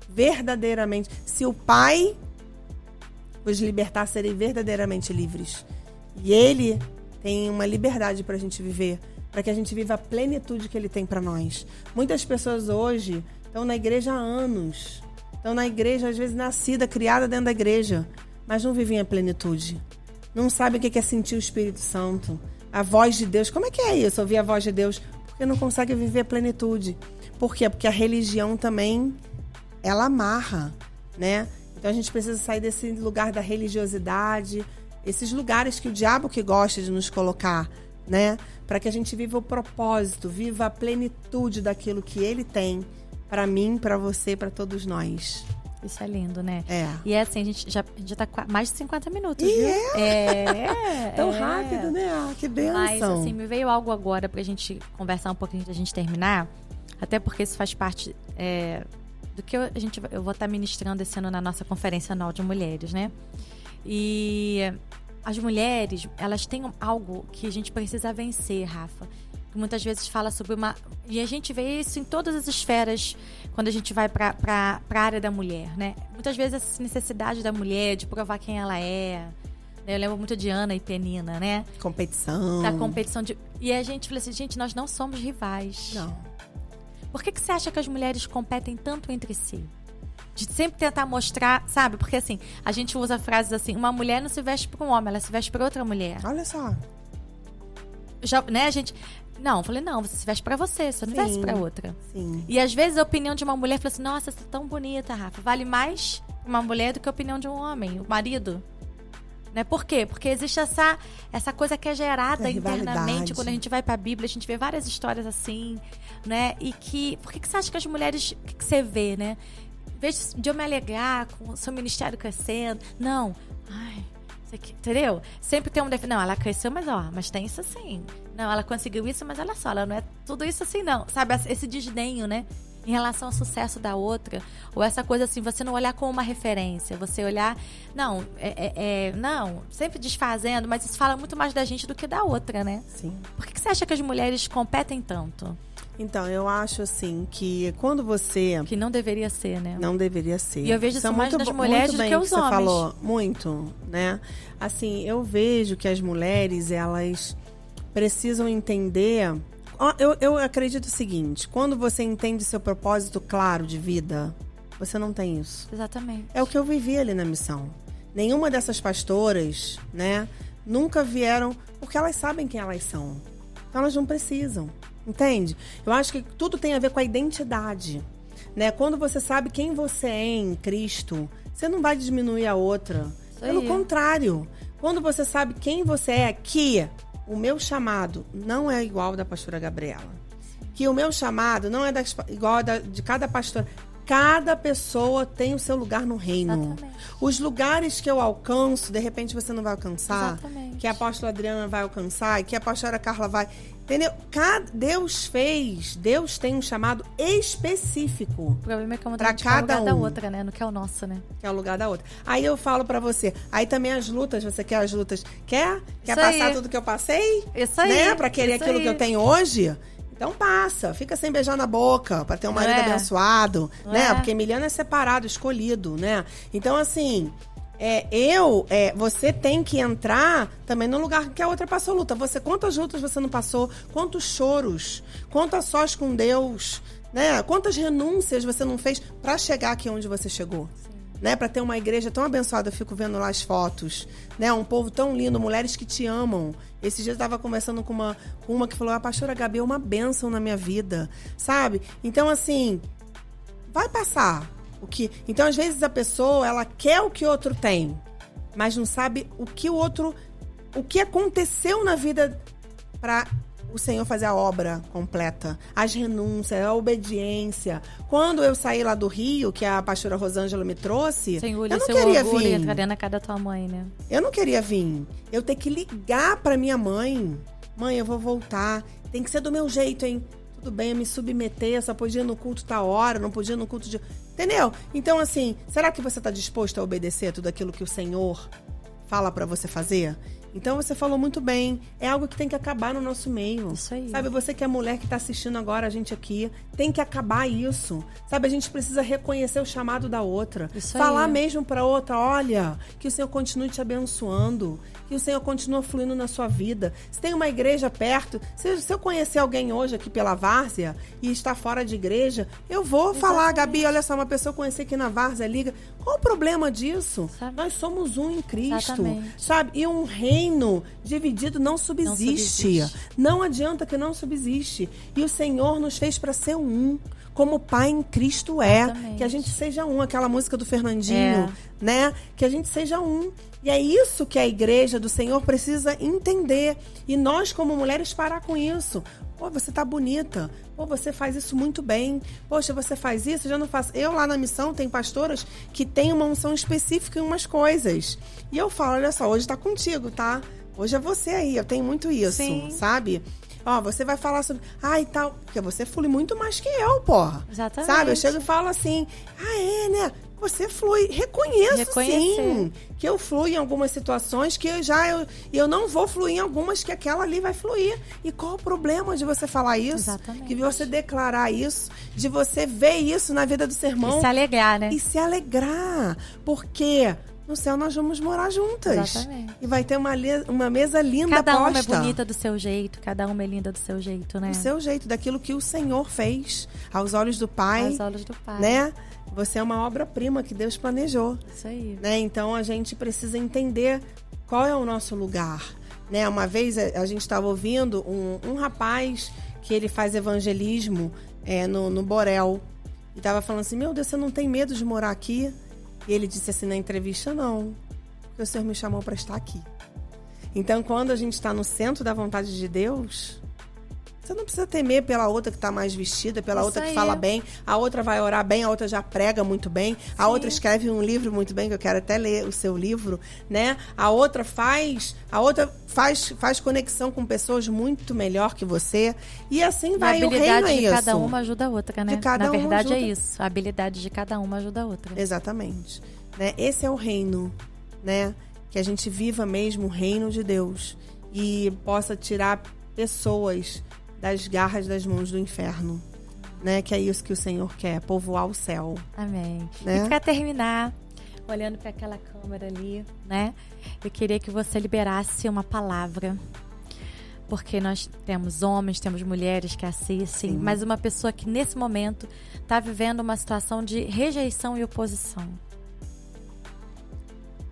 verdadeiramente. Se o Pai os libertar, serem verdadeiramente livres. E Ele tem uma liberdade para a gente viver, para que a gente viva a plenitude que Ele tem para nós. Muitas pessoas hoje estão na igreja há anos. Estão na igreja, às vezes nascida, criada dentro da igreja, mas não vivem a plenitude. Não sabem o que é sentir o Espírito Santo. A voz de Deus. Como é que é isso, ouvir a voz de Deus? Porque não consegue viver a plenitude. Por quê? Porque a religião também, ela amarra, né? Então a gente precisa sair desse lugar da religiosidade, esses lugares que o diabo que gosta de nos colocar, né? Para que a gente viva o propósito, viva a plenitude daquilo que Ele tem para mim, para você, para todos nós. Isso é lindo, né? É. E é assim, a gente já tá mais de 50 minutos, e viu? Tão rápido, né? Ah, que bênção. Mas, assim, me veio algo agora pra gente conversar um pouquinho antes da gente terminar. Até porque isso faz parte do que eu vou estar ministrando esse ano na nossa conferência anual de mulheres, né? E as mulheres, elas têm algo que a gente precisa vencer, Rafa. Muitas vezes fala sobre e a gente vê isso em todas as esferas quando a gente vai para a área da mulher, né? Muitas vezes essa necessidade da mulher de provar quem ela é. Eu lembro muito de Ana e Penina, né? Competição. Da competição. E a gente fala assim, gente, nós não somos rivais. Não. Por que você acha que as mulheres competem tanto entre si? De sempre tentar mostrar, sabe? Porque assim, a gente usa frases assim, uma mulher não se veste para um homem, ela se veste para outra mulher. Olha só. Já, né, a gente... Não, eu falei, não, você se veste pra você, você não veste pra outra. Sim. E às vezes a opinião de uma mulher fala assim, nossa, você tá tão bonita, Rafa. Vale mais uma mulher do que a opinião de um homem, o marido. Né? Por quê? Porque existe essa coisa que é gerada internamente. Quando a gente vai pra Bíblia, a gente vê várias histórias assim, né? E que... Por que você acha que as mulheres... O que você vê, né? Em vez de eu me alegrar com o seu ministério crescendo... Não. Ai... Entendeu? Sempre tem um defeito. Não, ela cresceu, mas tem isso assim. Não, ela conseguiu isso, mas olha só, ela não é tudo isso assim, não. Sabe, esse desdenho, né? Em relação ao sucesso da outra. Ou essa coisa assim, você não olhar como uma referência. Você olhar... Não, não, sempre desfazendo, mas isso fala muito mais da gente do que da outra, né? Sim. Por que você acha que as mulheres competem tanto? Então, eu acho assim que quando você... Que não deveria ser, né? Não deveria ser. E eu vejo isso mais nas mulheres do que os homens. Você falou muito, né? Assim, eu vejo que as mulheres, elas precisam entender... Eu acredito o seguinte, quando você entende seu propósito claro de vida, você não tem isso. Exatamente. É o que eu vivi ali na missão. Nenhuma dessas pastoras, né, nunca vieram, porque elas sabem quem elas são. Então elas não precisam. Entende? Eu acho que tudo tem a ver com a identidade, né? Quando você sabe quem você é em Cristo, você não vai diminuir a outra. Pelo contrário, quando você sabe quem você é, que o meu chamado não é igual ao da pastora Gabriela, que o meu chamado não é igual ao de cada pastora. Cada pessoa tem o seu lugar no reino. Exatamente. Os lugares que eu alcanço, de repente você não vai alcançar. Exatamente. Que a apóstola Adriana vai alcançar, que a pastora Carla vai... Entendeu? Deus tem um chamado específico. O problema é que uma pra gente quer o lugar cada da um. outra, né? Não quer o nosso, né? Que é o lugar da outra. Aí eu falo pra você, aí também as lutas, você quer as lutas? Quer Isso passar aí. tudo que eu passei? Isso aí. Né? Pra querer Isso aquilo aí. que eu tenho hoje? Então passa, fica sem beijar na boca, pra ter um marido É. abençoado, Não né? é? Porque Emiliano é separado, escolhido, né? Então, assim, você tem que entrar também no lugar que a outra passou luta. Quantas lutas você não passou? Quantos choros? Quantas sós com Deus? Né? Quantas renúncias você não fez pra chegar aqui onde você chegou? Né, para ter uma igreja tão abençoada, eu fico vendo lá as fotos, né, um povo tão lindo, mulheres que te amam. Esse dia eu estava conversando com uma que falou, a pastora Gabi é uma bênção na minha vida, sabe? Então, assim, vai passar. Então, às vezes, a pessoa, ela quer o que o outro tem, mas não sabe o que aconteceu na vida para o Senhor fazer a obra completa, as renúncias, a obediência. Quando eu saí lá do Rio, que a pastora Rosângela me trouxe, Senhor, eu não seu queria orgulho vir. entrar dentro da casa da tua mãe, né? Eu não queria vir. Eu ter que ligar pra minha mãe. Mãe, eu vou voltar. Tem que ser do meu jeito, hein? Tudo bem, eu me submeter, só podia ir no culto tal hora, não podia ir no culto de... Entendeu? Então, assim, será que você tá disposto a obedecer tudo aquilo que o Senhor fala pra você fazer? Então você falou muito bem, é algo que tem que acabar no nosso meio. Isso aí. Sabe, você que é mulher que tá assistindo agora a gente aqui, tem que acabar isso. Sabe, a gente precisa reconhecer o chamado da outra. Isso Falar aí. mesmo pra outra, olha, que o Senhor continue te abençoando, que o Senhor continue fluindo na sua vida. Se tem uma igreja perto, se eu conhecer alguém hoje aqui pela Várzea e está fora de igreja, eu vou falar, Gabi, olha só, uma pessoa conhecer aqui na Várzea, liga. Qual o problema disso? Sabe? Nós somos um em Cristo. Exatamente. Sabe? E um reino dividido não subsiste. Não adianta que não subsiste. E o Senhor nos fez para ser um, como o Pai em Cristo é. Exatamente. Que a gente seja um. Aquela música do Fernandinho, né? Que a gente seja um. E é isso que a igreja do Senhor precisa entender. E nós, como mulheres, parar com isso. Pô, você tá bonita. Pô, você faz isso muito bem. Poxa, você faz isso, eu já não faço. Eu lá na missão tem pastoras que têm uma unção específica em umas coisas. E eu falo, olha só, hoje tá contigo, tá? Hoje é você aí, eu tenho muito isso, Sim. sabe? Ó, você vai falar sobre... Ah, e tal. Porque você flui muito mais que eu, porra. Exatamente. Sabe? Eu chego e falo assim... Ah, é, né? Você flui. Reconheço, sim, que eu fluo em algumas situações que eu não vou fluir em algumas que aquela ali vai fluir. E qual o problema de você falar isso? Exatamente. De você declarar isso, de você ver isso na vida do seu irmão. E se alegrar, né? E se alegrar. Porque no céu nós vamos morar juntas. Exatamente. E vai ter uma mesa linda Cada uma é posta. bonita do seu jeito, cada uma é linda do seu jeito, né? Do seu jeito, daquilo que o Senhor fez aos olhos do Pai. Aos olhos do Pai. Né? Você é uma obra-prima que Deus planejou. Isso aí. Né? Então a gente precisa entender qual é o nosso lugar. Né? Uma vez a gente estava ouvindo um rapaz que ele faz evangelismo no Borel. E estava falando assim, meu Deus, você não tem medo de morar aqui? E ele disse assim na entrevista, não, porque o Senhor me chamou para estar aqui. Então, quando a gente está no centro da vontade de Deus, você não precisa temer pela outra que está mais vestida, pela Isso outra que aí. fala bem, a outra vai orar bem, a outra já prega muito bem, a outra escreve um livro muito bem, que eu quero até ler o seu livro, né? A outra faz conexão com pessoas muito melhor que você, e assim vai. A O reino é habilidade de isso. cada uma ajuda a outra, né? De cada Na uma verdade é ajuda. isso. A habilidade de cada uma ajuda a outra. Exatamente. Né? Esse é o reino, né? Que a gente viva mesmo o reino de Deus e possa tirar pessoas das garras das mãos do inferno. Né? Que é isso que o Senhor quer, povoar o céu. Amém. Né? E para terminar, olhando para aquela câmera ali, né? Eu queria que você liberasse uma palavra. Porque nós temos homens, temos mulheres que assistem, Sim. mas uma pessoa que nesse momento está vivendo uma situação de rejeição e oposição.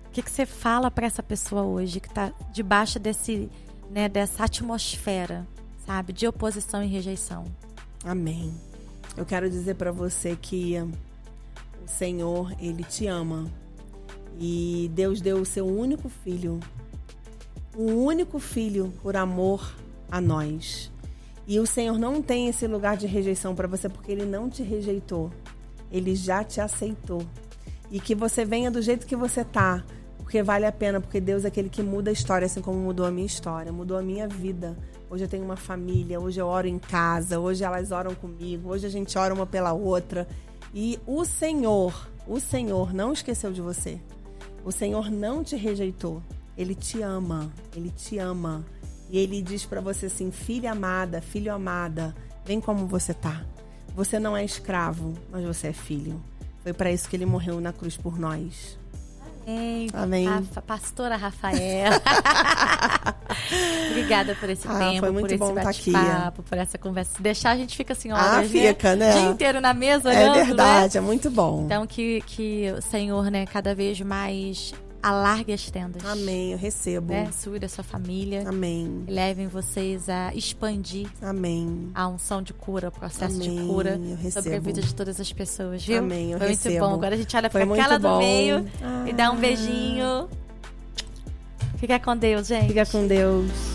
O que você fala para essa pessoa hoje que está debaixo dessa atmosfera, sabe, de oposição e rejeição? Amém. Eu quero dizer para você que o Senhor, Ele te ama. E Deus deu o seu único filho. O único filho por amor a nós. E o Senhor não tem esse lugar de rejeição para você porque Ele não te rejeitou. Ele já te aceitou. E que você venha do jeito que você tá, porque vale a pena, porque Deus é aquele que muda a história, assim como mudou a minha história, mudou a minha vida. Hoje eu tenho uma família, hoje eu oro em casa, hoje elas oram comigo, hoje a gente ora uma pela outra. E o Senhor não esqueceu de você. O Senhor não te rejeitou. Ele te ama, Ele te ama. E Ele diz pra você assim, filha amada, filho amada, vem como você tá. Você não é escravo, mas você é filho. Foi pra isso que Ele morreu na cruz por nós. Amém. Pastora Rafaela. Obrigada por esse tempo, foi muito por esse bom bate-papo, por essa conversa. Se deixar, a gente fica assim, horas, fica, né? O dia inteiro na mesa olhando, É verdade, né? É muito bom. Então, que o Senhor, né, cada vez mais alargue as tendas. Amém, eu recebo. Né? Sua e da sua família. Amém. E levem vocês a expandir Amém. a unção de cura, o processo Amém. de cura Eu recebo. sobre a vida de todas as pessoas, viu? Amém, eu Foi recebo. muito bom. Agora a gente olha Foi pra aquela muito do bom. meio e dá um beijinho. Fica com Deus, gente. Fica com Deus.